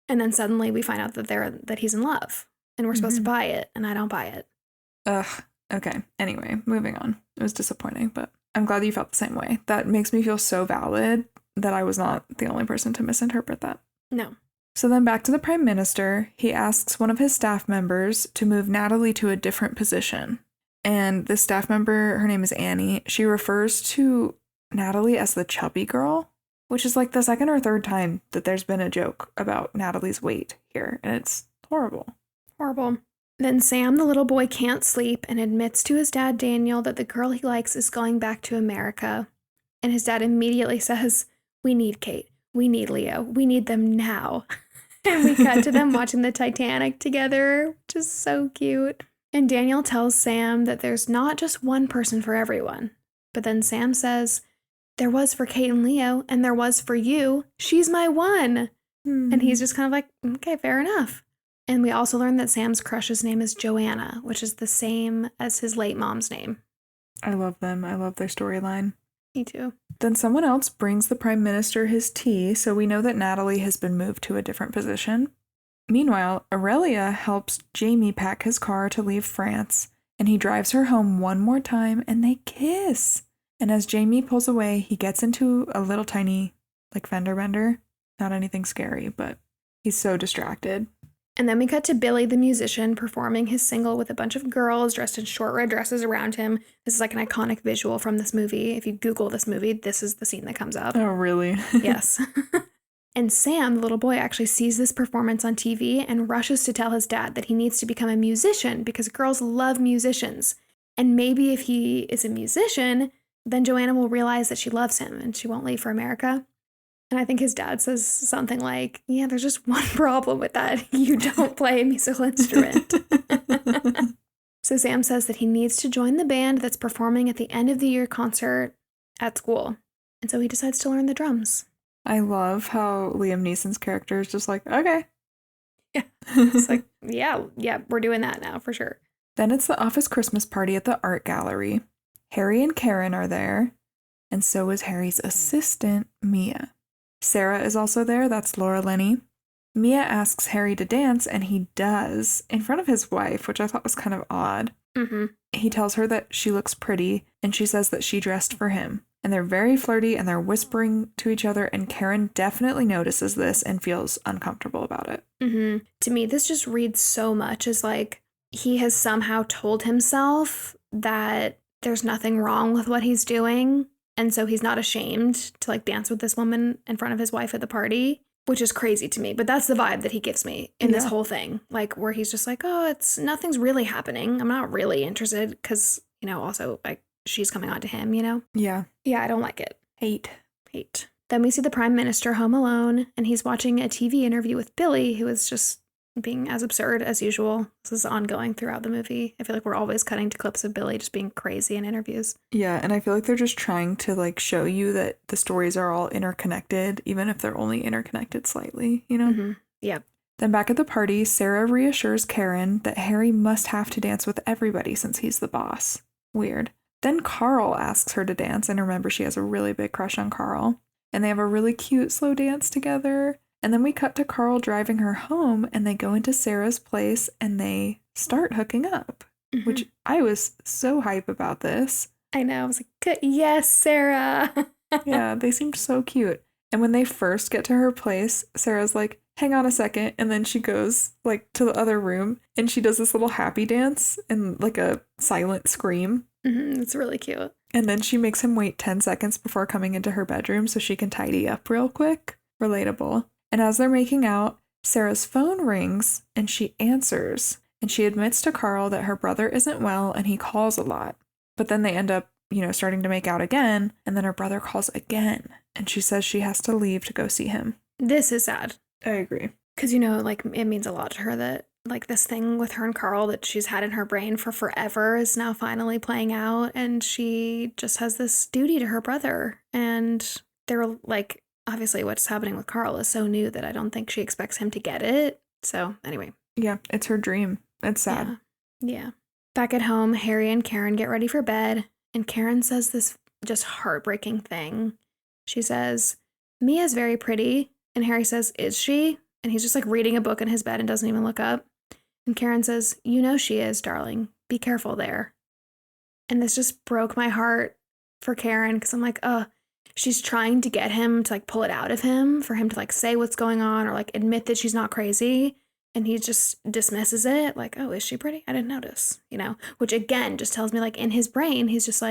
And then suddenly we find out that he's in love and we're supposed to buy it, and I don't buy it. Ugh. Okay. Anyway, moving on. It was disappointing, but I'm glad that you felt the same way. That makes me feel so valid that I was not the only person to misinterpret that. No. So then back to the Prime Minister, he asks one of his staff members to move Natalie to a different position. And this staff member, her name is Annie, she refers to Natalie as the chubby girl, which is like the second or third time that there's been a joke about Natalie's weight here, and it's horrible. Horrible. Then Sam, the little boy, can't sleep and admits to his dad, Daniel, that the girl he likes is going back to America. And his dad immediately says, we need Kate. We need Leo. We need them now. And we cut to them watching the Titanic together, which is so cute. And Daniel tells Sam that there's not just one person for everyone. But then Sam says, there was for Kate and Leo, and there was for you. She's my one. And he's just kind of like, okay, fair enough. And we also learned that Sam's crush's name is Joanna, which is the same as his late mom's name. I love them. I love their storyline. Me too. Then someone else brings the Prime Minister his tea, so we know that Natalie has been moved to a different position. Meanwhile, Aurelia helps Jamie pack his car to leave France, and he drives her home one more time, and they kiss. And as Jamie pulls away, he gets into a little tiny, like, fender bender. Not anything scary, but he's so distracted. And then we cut to Billy, the musician, performing his single with a bunch of girls dressed in short red dresses around him. This is like an iconic visual from this movie. If you Google this movie, this is the scene that comes up. Oh, really? Yes. And Sam, the little boy, actually sees this performance on TV and rushes to tell his dad that he needs to become a musician because girls love musicians. And maybe if he is a musician, then Joanna will realize that she loves him and she won't leave for America. And I think his dad says something like, yeah, there's just one problem with that. You don't play a musical instrument. So Sam says that he needs to join the band that's performing at the end of the year concert at school. And so he decides to learn the drums. I love how Liam Neeson's character is just like, okay. Yeah. It's like, yeah, we're doing that now for sure. Then it's the office Christmas party at the art gallery. Harry and Karen are there, and so is Harry's assistant, Mia. Sarah is also there, that's Laura Linney. Mia asks Harry to dance, and he does, in front of his wife, which I thought was kind of odd. Mm-hmm. He tells her that she looks pretty, and she says that she dressed for him. And they're very flirty, and they're whispering to each other, and Karen definitely notices this and feels uncomfortable about it. Mm-hmm. To me, this just reads so much as like he has somehow told himself that there's nothing wrong with what he's doing, and so he's not ashamed to like dance with this woman in front of his wife at the party, which is crazy to me. But that's the vibe that he gives me in this whole thing, like where he's just like, oh, nothing's really happening. I'm not really interested because, you know, also like she's coming on to him, you know? Yeah. Yeah, I don't like it. Hate. Then we see the Prime Minister home alone, and he's watching a TV interview with Billy, who is just being as absurd as usual. This is ongoing throughout the movie. I feel like we're always cutting to clips of Billy just being crazy in interviews. Yeah, and I feel like they're just trying to like show you that the stories are all interconnected, even if they're only interconnected slightly, you know? Mm-hmm. Yeah. Then back at the party, Sarah reassures Karen that Harry must have to dance with everybody since he's the boss. Weird. Then Carl asks her to dance, and remember she has a really big crush on Carl. And they have a really cute slow dance together. And then we cut to Carl driving her home, and they go into Sarah's place, and they start hooking up, which I was so hype about this. I know. I was like, yes, Sarah. Yeah, they seemed so cute. And when they first get to her place, Sarah's like, hang on a second. And then she goes like to the other room and she does this little happy dance and like a silent scream. It's really cute. And then she makes him wait 10 seconds before coming into her bedroom so she can tidy up real quick. Relatable. And as they're making out, Sarah's phone rings and she answers. And she admits to Carl that her brother isn't well and he calls a lot. But then they end up, starting to make out again. And then her brother calls again. And she says she has to leave to go see him. This is sad. I agree. Because, it means a lot to her that, this thing with her and Carl that she's had in her brain for forever is now finally playing out. And she just has this duty to her brother. And they're, obviously what's happening with Carl is so new that I don't think she expects him to get it. So, anyway. Yeah, it's her dream. It's sad. Yeah. Back at home, Harry and Karen get ready for bed. And Karen says this just heartbreaking thing. She says, Mia's very pretty. And Harry says, is she? And he's just reading a book in his bed and doesn't even look up. And Karen says, you know she is, darling. Be careful there. And this just broke my heart for Karen because I'm like, she's trying to get him to pull it out of him, for him to say what's going on or admit that she's not crazy. And he just dismisses it oh, is she pretty? I didn't notice, which again just tells me in his brain, he's just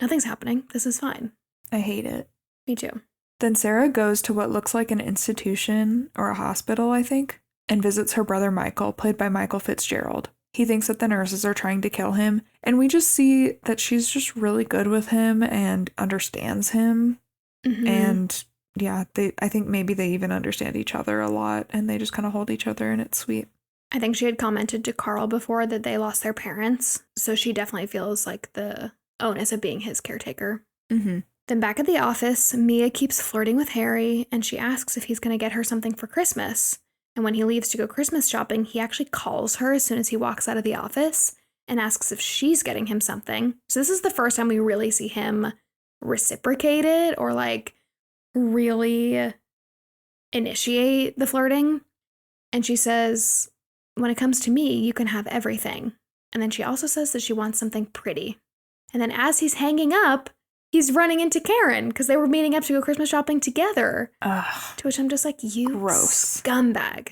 nothing's happening. This is fine. I hate it. Me too. Then Sarah goes to what looks like an institution or a hospital, I think, and visits her brother Michael, played by Michael Fitzgerald. He thinks that the nurses are trying to kill him, and we just see that she's just really good with him and understands him. Mm-hmm. And yeah, I think maybe they even understand each other a lot, and they just kind of hold each other, and it's sweet. I think she had commented to Carl before that they lost their parents, so she definitely feels the onus of being his caretaker. Mm-hmm. Then back at the office, Mia keeps flirting with Harry, and she asks if he's going to get her something for Christmas. And when he leaves to go Christmas shopping, he actually calls her as soon as he walks out of the office and asks if she's getting him something. So this is the first time we really see him reciprocate it or really initiate the flirting. And she says, when it comes to me, you can have everything. And then she also says that she wants something pretty. And then as he's hanging up, he's running into Karen because they were meeting up to go Christmas shopping together. Ugh, to which I'm just you gross scumbag.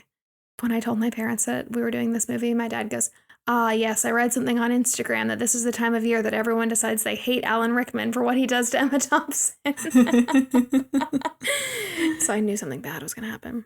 When I told my parents that we were doing this movie, my dad goes, yes, I read something on Instagram that this is the time of year that everyone decides they hate Alan Rickman for what he does to Emma Thompson. So I knew something bad was going to happen.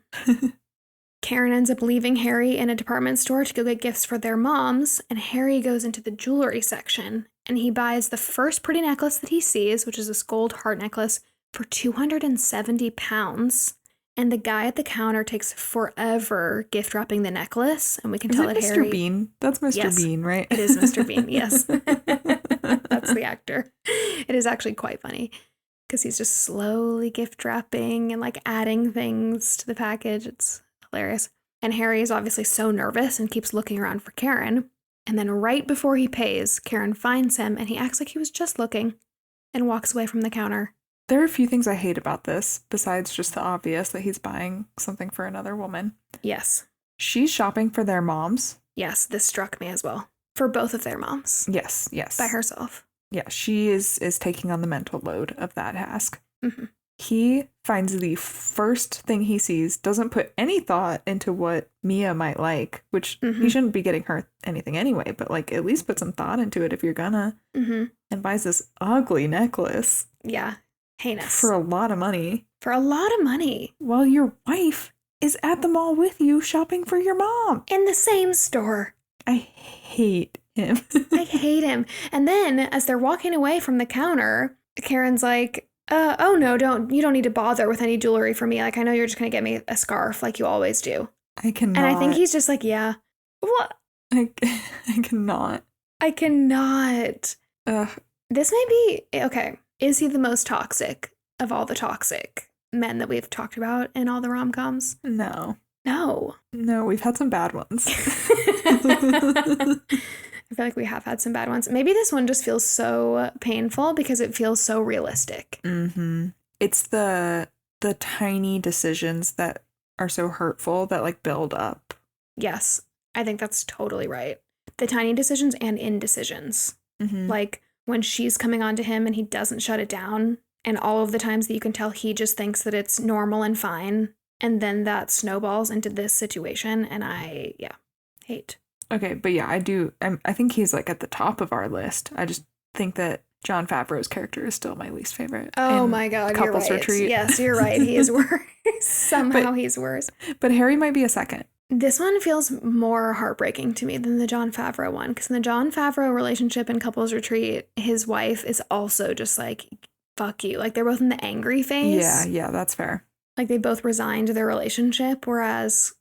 Karen ends up leaving Harry in a department store to go get gifts for their moms, and Harry goes into the jewelry section, and he buys the first pretty necklace that he sees, which is this gold heart necklace, for £270. And the guy at the counter takes forever gift wrapping the necklace, and we can tell that Harry... Mr. Bean? That's Mr. Bean, right? It is Mr. Bean, yes. That's the actor. It is actually quite funny, because he's just slowly gift wrapping and adding things to the package. It's hilarious. And Harry is obviously so nervous and keeps looking around for Karen. And then right before he pays, Karen finds him and he acts like he was just looking and walks away from the counter. There are a few things I hate about this, besides just the obvious that he's buying something for another woman. Yes. She's shopping for their moms. Yes, this struck me as well. For both of their moms. Yes. By herself. Yeah, she is taking on the mental load of that task. Mm-hmm. He finds the first thing he sees, doesn't put any thought into what Mia might like, which he shouldn't be getting her anything anyway, but at least put some thought into it if you're gonna. Mm-hmm. And buys this ugly necklace. Yeah, heinous. For a lot of money. While your wife is at the mall with you shopping for your mom. In the same store. I hate him. I hate him. And then as they're walking away from the counter, Karen's like, oh no, you don't need to bother with any jewelry for me. I know you're just going to get me a scarf like you always do. I cannot. And I think he's just yeah. What? I cannot. I cannot. Ugh. This may be, okay, is he the most toxic of all the toxic men that we've talked about in all the rom-coms? No. No. No, we've had some bad ones. I feel like we have had some bad ones. Maybe this one just feels so painful because it feels so realistic. Mm-hmm. It's the tiny decisions that are so hurtful that build up. Yes, I think that's totally right. The tiny decisions and indecisions. Mm-hmm. When she's coming on to him and he doesn't shut it down and all of the times that you can tell he just thinks that it's normal and fine, and then that snowballs into this situation, and I hate. Okay, but yeah, I think he's like at the top of our list. I just think that Jon Favreau's character is still my least favorite. Oh my God, Couples you're right. Retreat. Yes, you're right. He is worse. Somehow he's worse. But Harry might be a second. This one feels more heartbreaking to me than the Jon Favreau one, because in the Jon Favreau relationship in Couples Retreat, his wife is also just like, fuck you. Like, they're both in the angry phase. Yeah, that's fair. Like, they both resigned their relationship, whereas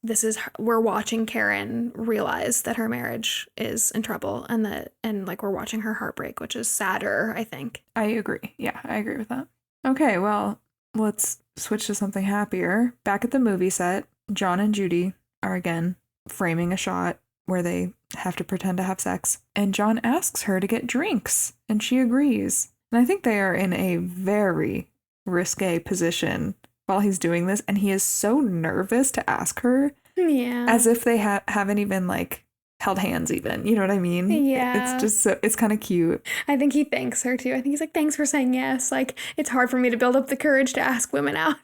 we're watching Karen realize that her marriage is in trouble, and like we're watching her heartbreak, which is sadder, I think. I agree. Yeah, I agree with that. Okay, well, let's switch to something happier. Back at the movie set, John and Judy are again framing a shot where they have to pretend to have sex, and John asks her to get drinks, and she agrees. And I think they are in a very risque position while he's doing this, and he is so nervous to ask her. Yeah. As if they haven't even like held hands even. You know what I mean? Yeah. It's just it's kind of cute. I think he thanks her too. I think he's like, thanks for saying yes. Like, it's hard for me to build up the courage to ask women out.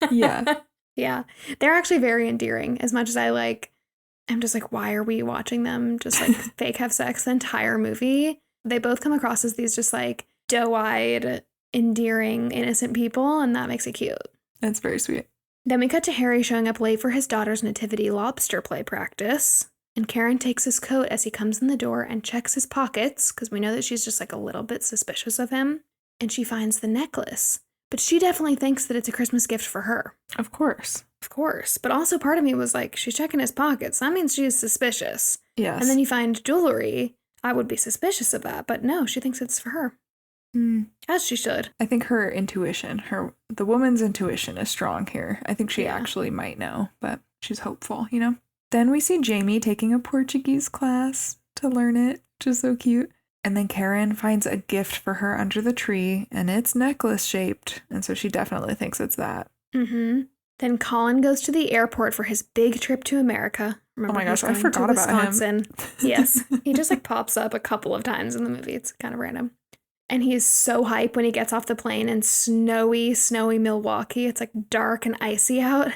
Yeah. Yeah. They're actually very endearing, as much as I'm just like, why are we watching them just like fake have sex the entire movie? They both come across as these just like doe-eyed, endearing, innocent people, and that makes it cute. It's very sweet. Then we cut to Harry showing up late for his daughter's nativity lobster play practice. And Karen takes his coat as he comes in the door and checks his pockets, because we know that she's just like a little bit suspicious of him. And she finds the necklace. But she definitely thinks that it's a Christmas gift for her. Of course. Of course. But also part of me was like, she's checking his pockets. That means she is suspicious. Yes. And then you find jewelry. I would be suspicious of that. But no, she thinks it's for her. As she should. I think her intuition, the woman's intuition is strong here. I think she actually might know, but she's hopeful, you know? Then we see Jamie taking a Portuguese class to learn it, which is so cute. And then Karen finds a gift for her under the tree, and it's necklace shaped. And so she definitely thinks it's that. Mm-hmm. Then Colin goes to the airport for his big trip to America. Remember, oh my gosh, I forgot about him. Yes. He just like pops up a couple of times in the movie. It's kind of random. And he is so hype when he gets off the plane in snowy Milwaukee. It's like dark and icy out.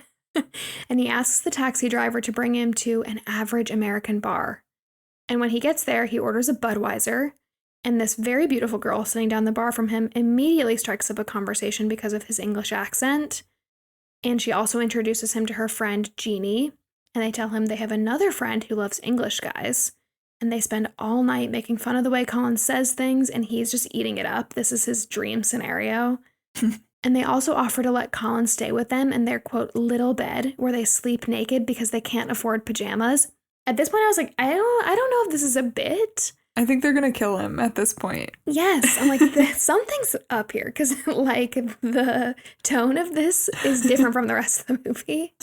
And he asks the taxi driver to bring him to an average American bar. And when he gets there, he orders a Budweiser. And this very beautiful girl sitting down the bar from him immediately strikes up a conversation because of his English accent. And she also introduces him to her friend, Jeni. And they tell him they have another friend who loves English guys. And they spend all night making fun of the way Colin says things, and he's just eating it up. This is his dream scenario. And they also offer to let Colin stay with them in their, quote, little bed where they sleep naked because they can't afford pajamas. At this point, I was like, I don't know if this is a bit. I think they're going to kill him at this point. Yes. I'm like, something's up here, because, like, the tone of this is different from the rest of the movie.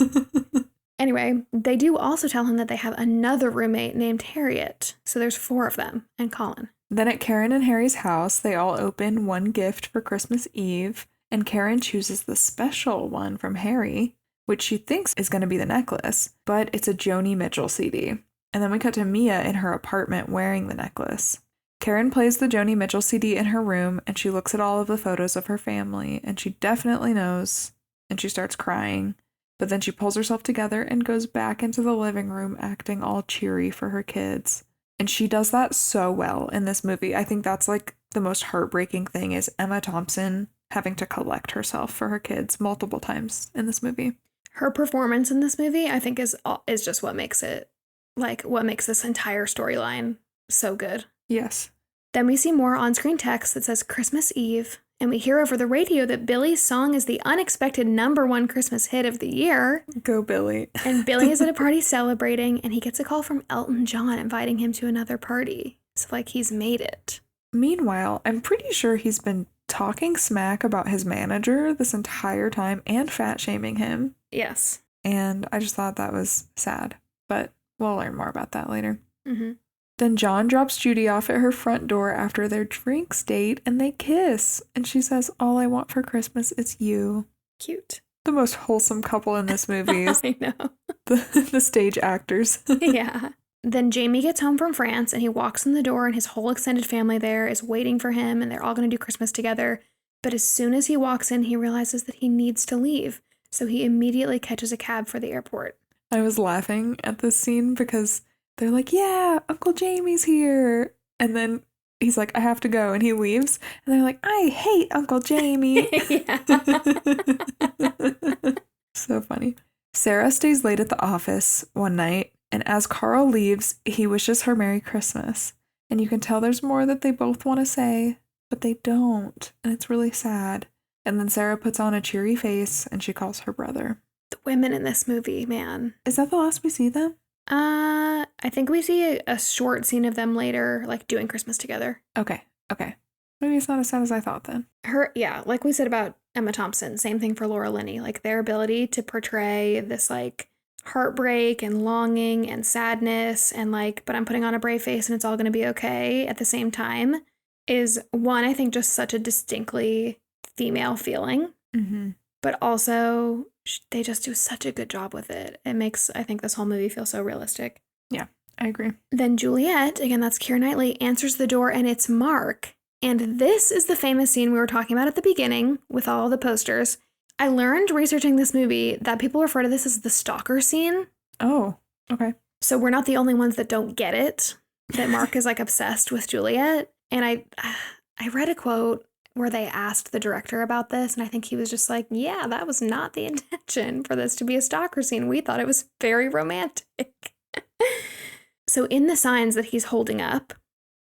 Anyway, they do also tell him that they have another roommate named Harriet. So there's 4 of them and Colin. Then at Karen and Harry's house, they all open one gift for Christmas Eve, and Karen chooses the special one from Harry, which she thinks is going to be the necklace, but it's a Joni Mitchell CD. And then we cut to Mia in her apartment wearing the necklace. Karen plays the Joni Mitchell CD in her room, and she looks at all of the photos of her family, and she definitely knows, and she starts crying. But then she pulls herself together and goes back into the living room acting all cheery for her kids. And she does that so well in this movie. I think that's like the most heartbreaking thing is Emma Thompson having to collect herself for her kids multiple times in this movie. Her performance in this movie, I think, is just what makes it, like, what makes this entire storyline so good. Yes. Then we see more on-screen text that says Christmas Eve, and we hear over the radio that Billy's song is the unexpected #1 Christmas hit of the year. Go Billy. And Billy is at a party celebrating, and he gets a call from Elton John inviting him to another party. So, like, he's made it. Meanwhile, I'm pretty sure he's been talking smack about his manager this entire time and fat-shaming him. Yes. And I just thought that was sad. But we'll learn more about that later. Mm-hmm. Then John drops Judy off at her front door after their drinks date, and they kiss. And she says, all I want for Christmas is you. Cute. The most wholesome couple in this movie is I know. the stage actors. Yeah. Then Jamie gets home from France, and he walks in the door, and his whole extended family there is waiting for him, and they're all going to do Christmas together. But as soon as he walks in, he realizes that he needs to leave. So he immediately catches a cab for the airport. I was laughing at this scene because they're like, yeah, Uncle Jamie's here. And then he's like, I have to go. And he leaves. And they're like, I hate Uncle Jamie. So funny. Sarah stays late at the office one night. And as Carl leaves, he wishes her Merry Christmas. And you can tell there's more that they both want to say, but they don't. And it's really sad. And then Sarah puts on a cheery face and she calls her brother. The women in this movie, man. Is that the last we see them? I think we see a short scene of them later, like doing Christmas together. Okay. Maybe it's not as sad as I thought then. Like we said about Emma Thompson, same thing for Laura Linney. Like their ability to portray this like heartbreak and longing and sadness and like, but I'm putting on a brave face and it's all going to be okay at the same time is one, I think, just such a distinctly female feeling. Mm-hmm. But also they just do such a good job with it. It makes, I think, this whole movie feel so realistic. Yeah, I agree. Then Juliet, again, that's Keira Knightley, answers the door and it's Mark. And this is the famous scene we were talking about at the beginning with all the posters. I learned researching this movie that people refer to this as the stalker scene. Oh, okay. So we're not the only ones that don't get it, that Mark is like obsessed with Juliet. And I read a quote where they asked the director about this, and I think he was just like, yeah, that was not the intention for this to be a stalker scene. We thought it was very romantic. So in the signs that he's holding up,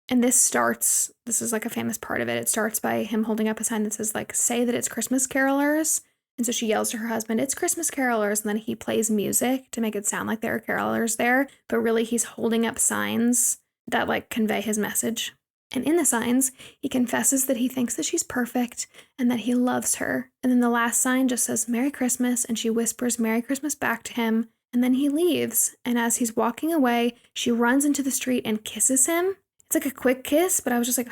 and this is like a famous part of it, it starts by him holding up a sign that says like, say that it's Christmas carolers. And so she yells to her husband, it's Christmas carolers. And then he plays music to make it sound like there are carolers there. But really he's holding up signs that like convey his message. And in the signs, he confesses that he thinks that she's perfect and that he loves her. And then the last sign just says, Merry Christmas, and she whispers Merry Christmas back to him. And then he leaves. And as he's walking away, she runs into the street and kisses him. It's like a quick kiss, but I was just like,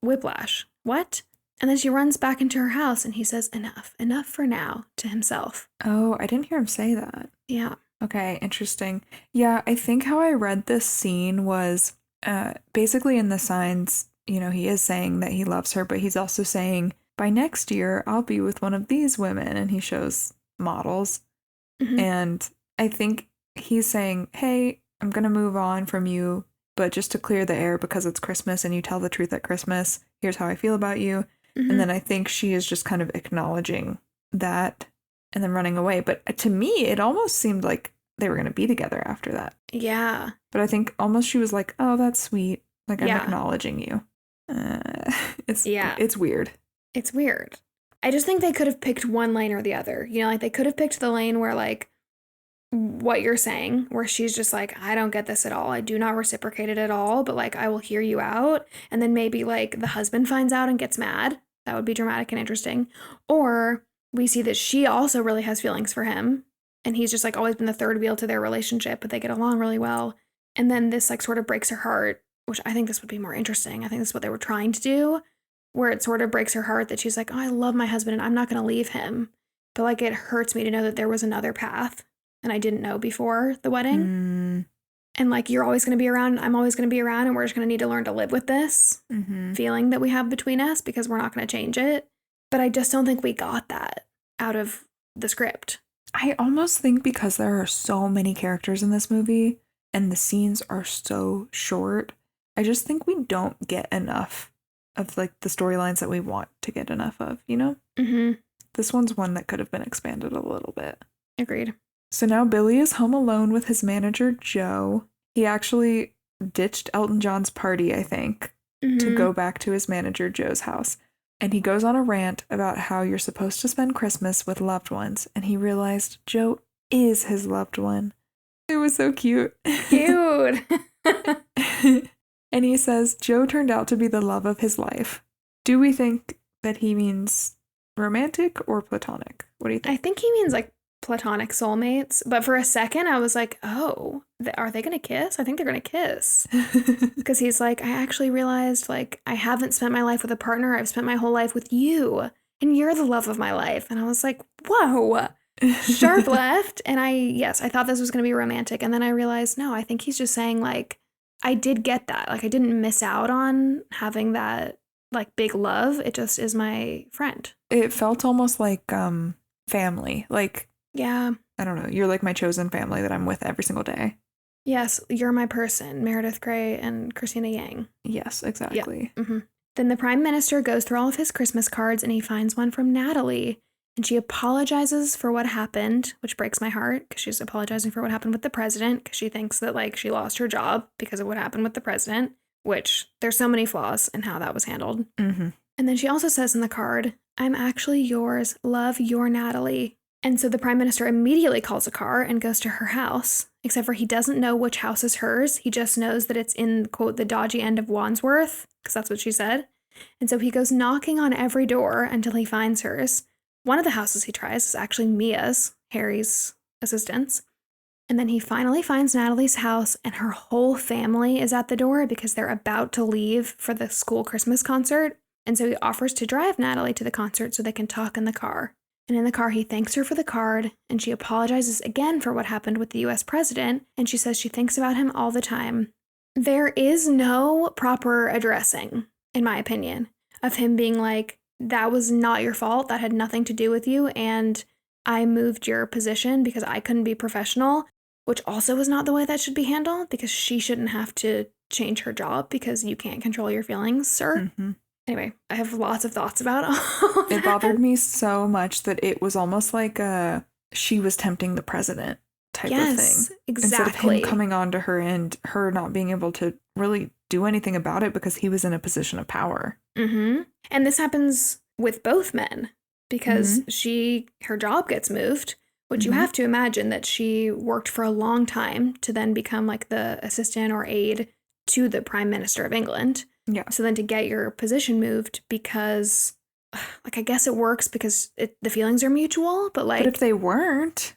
whiplash. What? And then she runs back into her house and he says, enough for now, to himself. Oh, I didn't hear him say that. Yeah. Okay, interesting. Yeah, I think how I read this scene was basically in the signs, you know, he is saying that he loves her, but he's also saying, by next year, I'll be with one of these women. And he shows models. Mm-hmm. And I think he's saying, hey, I'm going to move on from you, but just to clear the air because it's Christmas and you tell the truth at Christmas, here's how I feel about you. Mm-hmm. And then I think she is just kind of acknowledging that and then running away. But to me, it almost seemed like they were going to be together after that. Yeah. But I think almost she was like, oh, that's sweet. Like, I'm acknowledging you. It's weird. It's weird. I just think they could have picked one lane or the other. You know, like they could have picked the lane where like what you're saying, where she's just like, I don't get this at all. I do not reciprocate it at all, but like I will hear you out. And then maybe like the husband finds out and gets mad. That would be dramatic and interesting. Or we see that she also really has feelings for him. And he's just like always been the third wheel to their relationship, but they get along really well. And then this like sort of breaks her heart, which I think this would be more interesting. I think this is what they were trying to do, where it sort of breaks her heart that she's like, oh, I love my husband and I'm not going to leave him. But like it hurts me to know that there was another path and I didn't know before the wedding. And like, you're always going to be around, I'm always going to be around, and we're just going to need to learn to live with this feeling that we have between us because we're not going to change it. But I just don't think we got that out of the script. I almost think because there are so many characters in this movie and the scenes are so short, I just think we don't get enough of like the storylines that we want to get enough of, you know? Mm-hmm. This one's one that could have been expanded a little bit. Agreed. So now Billy is home alone with his manager, Joe. He actually ditched Elton John's party, I think, to go back to his manager, Joe's house. And he goes on a rant about how you're supposed to spend Christmas with loved ones. And he realized Joe is his loved one. It was so cute. Cute. And he says Joe turned out to be the love of his life. Do we think that he means romantic or platonic? What do you think? I think he means like platonic soulmates. But for a second, I was like, oh, are they going to kiss? I think they're going to kiss. Because he's like, I actually realized like I haven't spent my life with a partner. I've spent my whole life with you. And you're the love of my life. And I was like, whoa, sharp left. And I thought this was going to be romantic. And then I realized, no, I think he's just saying like, I did get that. Like I didn't miss out on having that like big love. It just is my friend. It felt almost like family. Like, Yeah. I don't know. You're like my chosen family that I'm with every single day. Yes, you're my person, Meredith Grey and Christina Yang. Yes, exactly. Yeah. Mm-hmm. Then the Prime Minister goes through all of his Christmas cards and he finds one from Natalie. And she apologizes for what happened, which breaks my heart because she's apologizing for what happened with the president because she thinks that like she lost her job because of what happened with the president, which there's so many flaws in how that was handled. Mm-hmm. And then she also says in the card, I'm actually yours, love your Natalie. And so the Prime Minister immediately calls a car and goes to her house, except for he doesn't know which house is hers. He just knows that it's in, quote, the dodgy end of Wandsworth, because that's what she said. And so he goes knocking on every door until he finds hers. One of the houses he tries is actually Mia's, Harry's assistant's. And then he finally finds Natalie's house, and her whole family is at the door because they're about to leave for the school Christmas concert. And so he offers to drive Natalie to the concert so they can talk in the car. And in the car, he thanks her for the card, and she apologizes again for what happened with the US president, and she says she thinks about him all the time. There is no proper addressing, in my opinion, of him being like, that was not your fault, that had nothing to do with you, and I moved your position because I couldn't be professional, which also is not the way that should be handled, because she shouldn't have to change her job because you can't control your feelings, sir. Mm-hmm. Anyway, I have lots of thoughts about all It bothered me so much that it was almost like she was tempting the president type of thing. Yes, exactly. Instead of him coming on to her and her not being able to really do anything about it because he was in a position of power. Mm-hmm. And this happens with both men because her job gets moved, which you have to imagine that she worked for a long time to then become like the assistant or aide to the Prime Minister of England. Yeah. So then to get your position moved because, like, I guess it works because the feelings are mutual, but like... But if they weren't,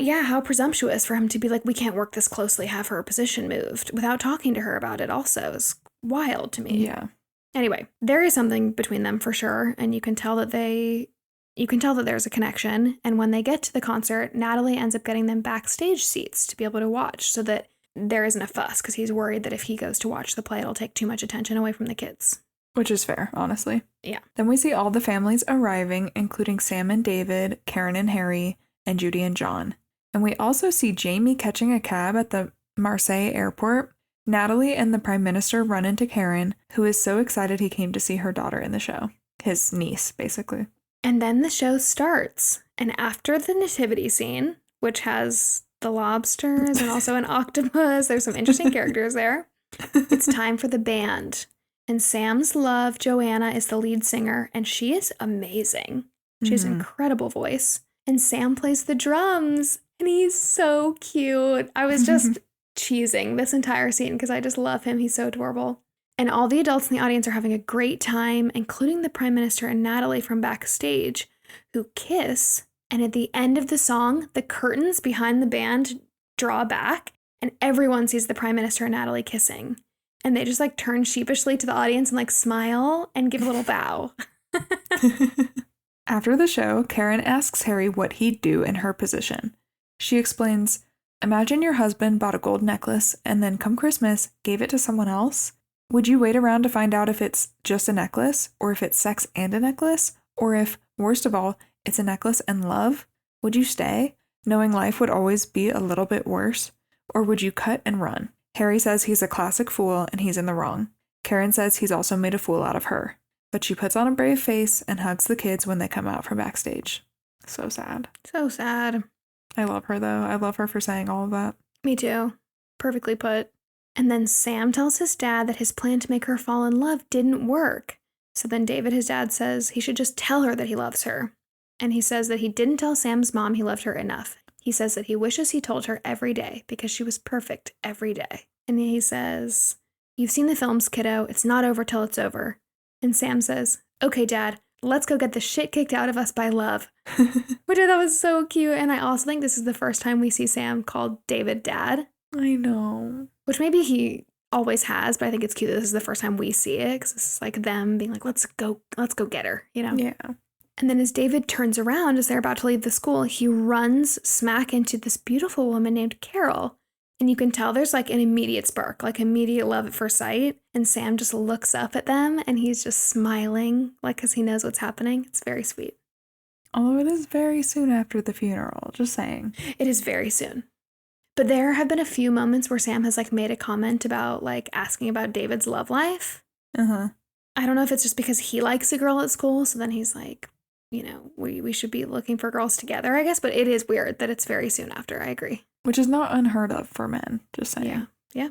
yeah, how presumptuous for him to be like, we can't work this closely, have her position moved without talking to her about it also is wild to me. Yeah. Anyway, there is something between them for sure, and you can tell that there's a connection, and when they get to the concert, Natalie ends up getting them backstage seats to be able to watch so that there isn't a fuss because he's worried that if he goes to watch the play, it'll take too much attention away from the kids. Which is fair, honestly. Yeah. Then we see all the families arriving, including Sam and David, Karen and Harry, and Judy and John. And we also see Jamie catching a cab at the Marseille airport. Natalie and the Prime Minister run into Karen, who is so excited he came to see her daughter in the show. His niece, basically. And then the show starts. And after the nativity scene, which has the lobsters and also an octopus, there's some interesting characters there, it's time for the band. And Sam's love, Joanna, is the lead singer, and she is amazing. She has an incredible voice. And Sam plays the drums, and he's so cute. I was just cheesing this entire scene because I just love him. He's so adorable. And all the adults in the audience are having a great time, including the Prime Minister and Natalie from backstage, who kiss. And at the end of the song, the curtains behind the band draw back, and everyone sees the Prime Minister and Natalie kissing. And they just like turn sheepishly to the audience and like smile and give a little bow. After the show, Karen asks Harry what he'd do in her position. She explains, imagine your husband bought a gold necklace and then come Christmas gave it to someone else. Would you wait around to find out if it's just a necklace, or if it's sex and a necklace, or if, worst of all, it's a necklace and love? Would you stay, knowing life would always be a little bit worse? Or would you cut and run? Harry says he's a classic fool and he's in the wrong. Karen says he's also made a fool out of her. But she puts on a brave face and hugs the kids when they come out from backstage. So sad. So sad. I love her, though. I love her for saying all of that. Me too. Perfectly put. And then Sam tells his dad that his plan to make her fall in love didn't work. So then David, his dad, says he should just tell her that he loves her. And he says that he didn't tell Sam's mom he loved her enough. He says that he wishes he told her every day because she was perfect every day. And he says, you've seen the films, kiddo. It's not over till it's over. And Sam says, okay, Dad, let's go get the shit kicked out of us by love. Which I thought was so cute. And I also think this is the first time we see Sam called David Dad. I know. Which maybe he always has, but I think it's cute that this is the first time we see it. Because this is like them being like, let's go get her, you know? Yeah. And then as David turns around as they're about to leave the school, he runs smack into this beautiful woman named Carol. And you can tell there's like an immediate spark, like immediate love at first sight. And Sam just looks up at them and he's just smiling, like, because he knows what's happening. It's very sweet. Although it is very soon after the funeral, just saying. It is very soon. But there have been a few moments where Sam has like made a comment about like asking about David's love life. Uh-huh. I don't know if it's just because he likes a girl at school, so then he's like, you know, we should be looking for girls together, I guess. But it is weird that it's very soon after. I agree. Which is not unheard of for men, just saying. Yeah. Yeah.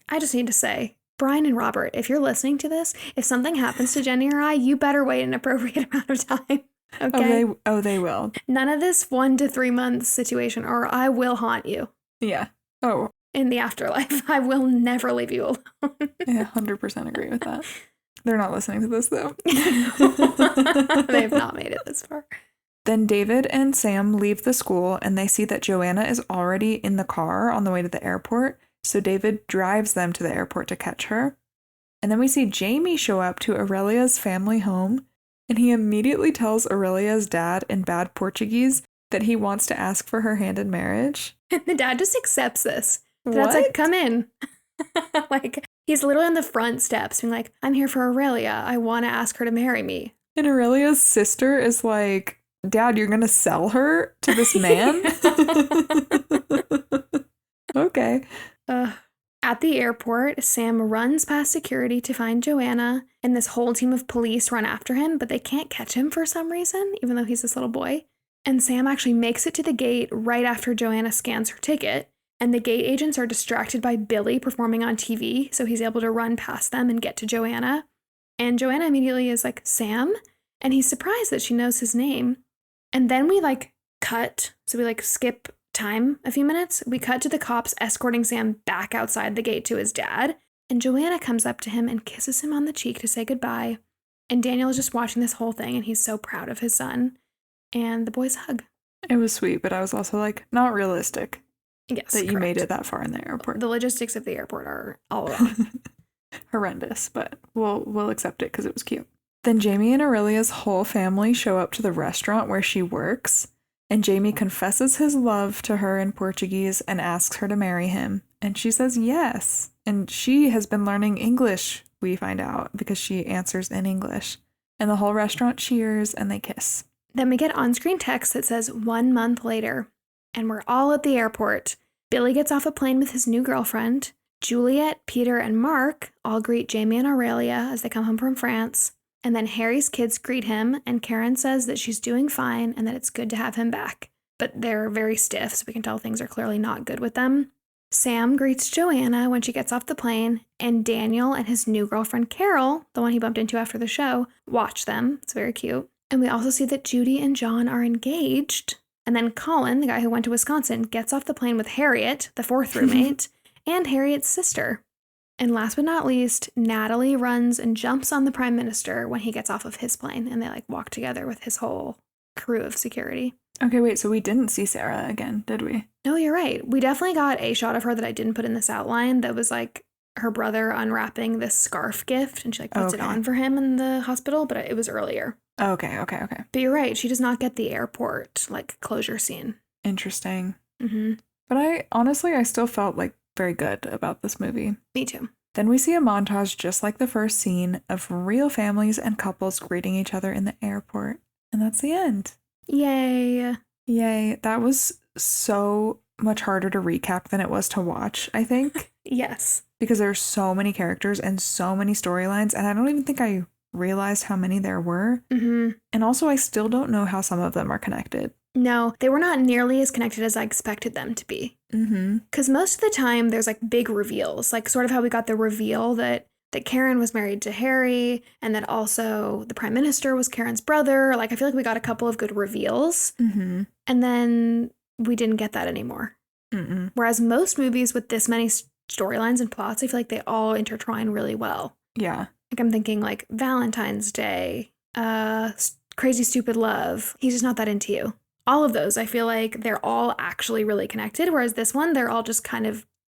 I just need to say, Brian and Robert, if you're listening to this, if something happens to Jeni or I, you better wait an appropriate amount of time. Okay. They will. None of this 1 to 3 months situation, or I will haunt you. Yeah. Oh. In the afterlife. I will never leave you alone. Yeah, 100% agree with that. They're not listening to this, though. They have not made it this far. Then David and Sam leave the school, and they see that Joanna is already in the car on the way to the airport, so David drives them to the airport to catch her. And then we see Jamie show up to Aurelia's family home, and he immediately tells Aurelia's dad in bad Portuguese that he wants to ask for her hand in marriage. And the dad just accepts this. The dad's like, come in. Like, he's literally on the front steps being like, I'm here for Aurelia. I want to ask her to marry me. And Aurelia's sister is like, Dad, you're going to sell her to this man? Okay. At the airport, Sam runs past security to find Joanna, and this whole team of police run after him, but they can't catch him for some reason, even though he's this little boy. And Sam actually makes it to the gate right after Joanna scans her ticket, and the gate agents are distracted by Billy performing on TV, so he's able to run past them and get to Joanna. And Joanna immediately is like, Sam? And he's surprised that she knows his name. And then we cut, so we skip time a few minutes. We cut to the cops escorting Sam back outside the gate to his dad, and Joanna comes up to him and kisses him on the cheek to say goodbye. And Daniel is just watching this whole thing, and he's so proud of his son. And the boys hug. It was sweet, but I was also like, not realistic. Yes, that you made it that far in the airport. The logistics of the airport are all wrong. Horrendous, but we'll accept it because it was cute. Then Jamie and Aurelia's whole family show up to the restaurant where she works, and Jamie confesses his love to her in Portuguese and asks her to marry him. And she says yes. And she has been learning English, we find out, because she answers in English. And the whole restaurant cheers and they kiss. Then we get on-screen text that says 1 month later, and we're all at the airport. Billy gets off a plane with his new girlfriend. Juliet, Peter, and Mark all greet Jamie and Aurelia as they come home from France. And then Harry's kids greet him, and Karen says that she's doing fine and that it's good to have him back. But they're very stiff, so we can tell things are clearly not good with them. Sam greets Joanna when she gets off the plane, and Daniel and his new girlfriend Carol, the one he bumped into after the show, watch them. It's very cute. And we also see that Judy and John are engaged. And then Colin, the guy who went to Wisconsin, gets off the plane with Harriet, the fourth roommate, and Harriet's sister. And last but not least, Natalie runs and jumps on the Prime Minister when he gets off of his plane, and they walk together with his whole crew of security. Okay, wait, so we didn't see Sarah again, did we? No, you're right. We definitely got a shot of her that I didn't put in this outline that was her brother unwrapping this scarf gift, and she puts it on for him in the hospital, but it was earlier. Okay. But you're right, she does not get the airport closure scene. Interesting. Mm-hmm. But I still felt very good about this movie. Me too. Then we see a montage just like the first scene of real families and couples greeting each other in the airport. And that's the end. Yay. That was so much harder to recap than it was to watch, I think. Yes. Because there are so many characters and so many storylines, and I don't even think I realized how many there were. Mm-hmm. And also, I still don't know how some of them are connected. No, they were not nearly as connected as I expected them to be. Mm-hmm. Because most of the time, there's big reveals, sort of how we got the reveal that Karen was married to Harry, and that also the Prime Minister was Karen's brother. I feel like we got a couple of good reveals. Mm-hmm. And then we didn't get that anymore. Mm-mm. Whereas most movies with this many storylines and plots, I feel like they all intertwine really well. Yeah. I'm thinking Valentine's Day, Crazy Stupid Love. He's just not that into you. All of those, I feel like they're all actually really connected. Whereas this one, they're all just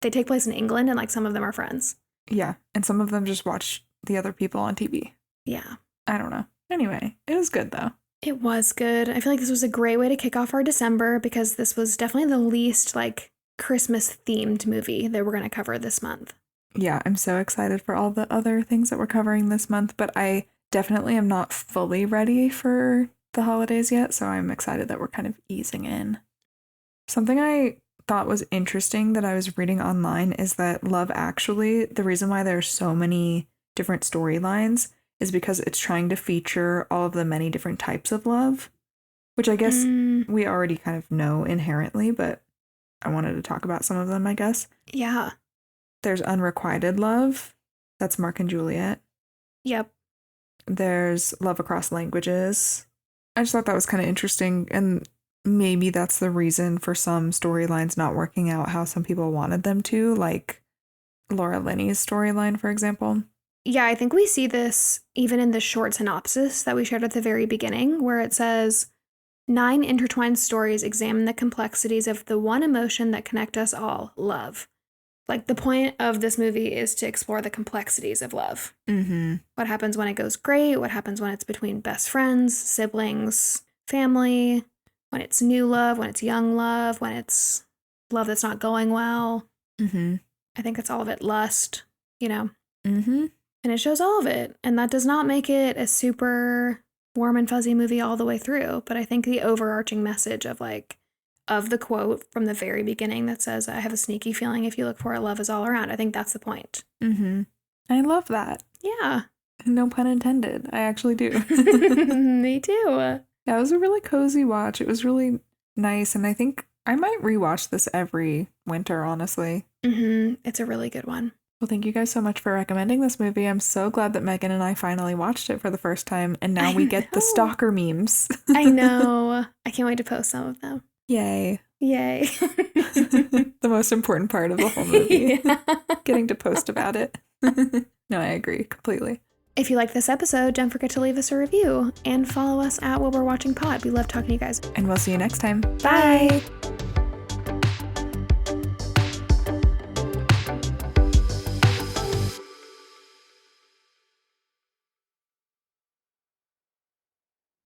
they take place in England, and some of them are friends. Yeah. And some of them just watch the other people on TV. Yeah. I don't know. Anyway, it was good though. It was good. I feel like this was a great way to kick off our December because this was definitely the least Christmas themed movie that we're going to cover this month. Yeah, I'm so excited for all the other things that we're covering this month, but I definitely am not fully ready for the holidays yet, so I'm excited that we're kind of easing in. Something I thought was interesting that I was reading online is that Love Actually, the reason why there are so many different storylines is because it's trying to feature all of the many different types of love, which I guess we already kind of know inherently, but I wanted to talk about some of them, I guess. Yeah. There's unrequited love. That's Mark and Juliet. Yep. There's love across languages. I just thought that was kind of interesting, and maybe that's the reason for some storylines not working out how some people wanted them to, like Laura Linney's storyline, for example. Yeah, I think we see this even in the short synopsis that we shared at the very beginning, where it says, 9 intertwined stories examine the complexities of the one emotion that connect us all, love. Like, the point of this movie is to explore the complexities of love. Mm-hmm. What happens when it goes great? What happens when it's between best friends, siblings, family? When it's new love, when it's young love, when it's love that's not going well. Mm-hmm. I think it's all of it. Lust, you know? Mm-hmm. And it shows all of it. And that does not make it a super warm and fuzzy movie all the way through. But I think the overarching message of the quote from the very beginning that says, I have a sneaky feeling if you look for it, love is all around. I think that's the point. Mm-hmm. I love that. Yeah. No pun intended. I actually do. Me too. Yeah, it was a really cozy watch. It was really nice. And I think I might rewatch this every winter, honestly. Mm-hmm. It's a really good one. Well, thank you guys so much for recommending this movie. I'm so glad that Megan and I finally watched it for the first time. And now we get the stalker memes. I know. I can't wait to post some of them. Yay. Yay. The most important part of the whole movie. Yeah. Getting to post about it. No, I agree completely. If you like this episode, don't forget to leave us a review and follow us at What We're Watching Pod. We love talking to you guys. And we'll see you next time. Bye.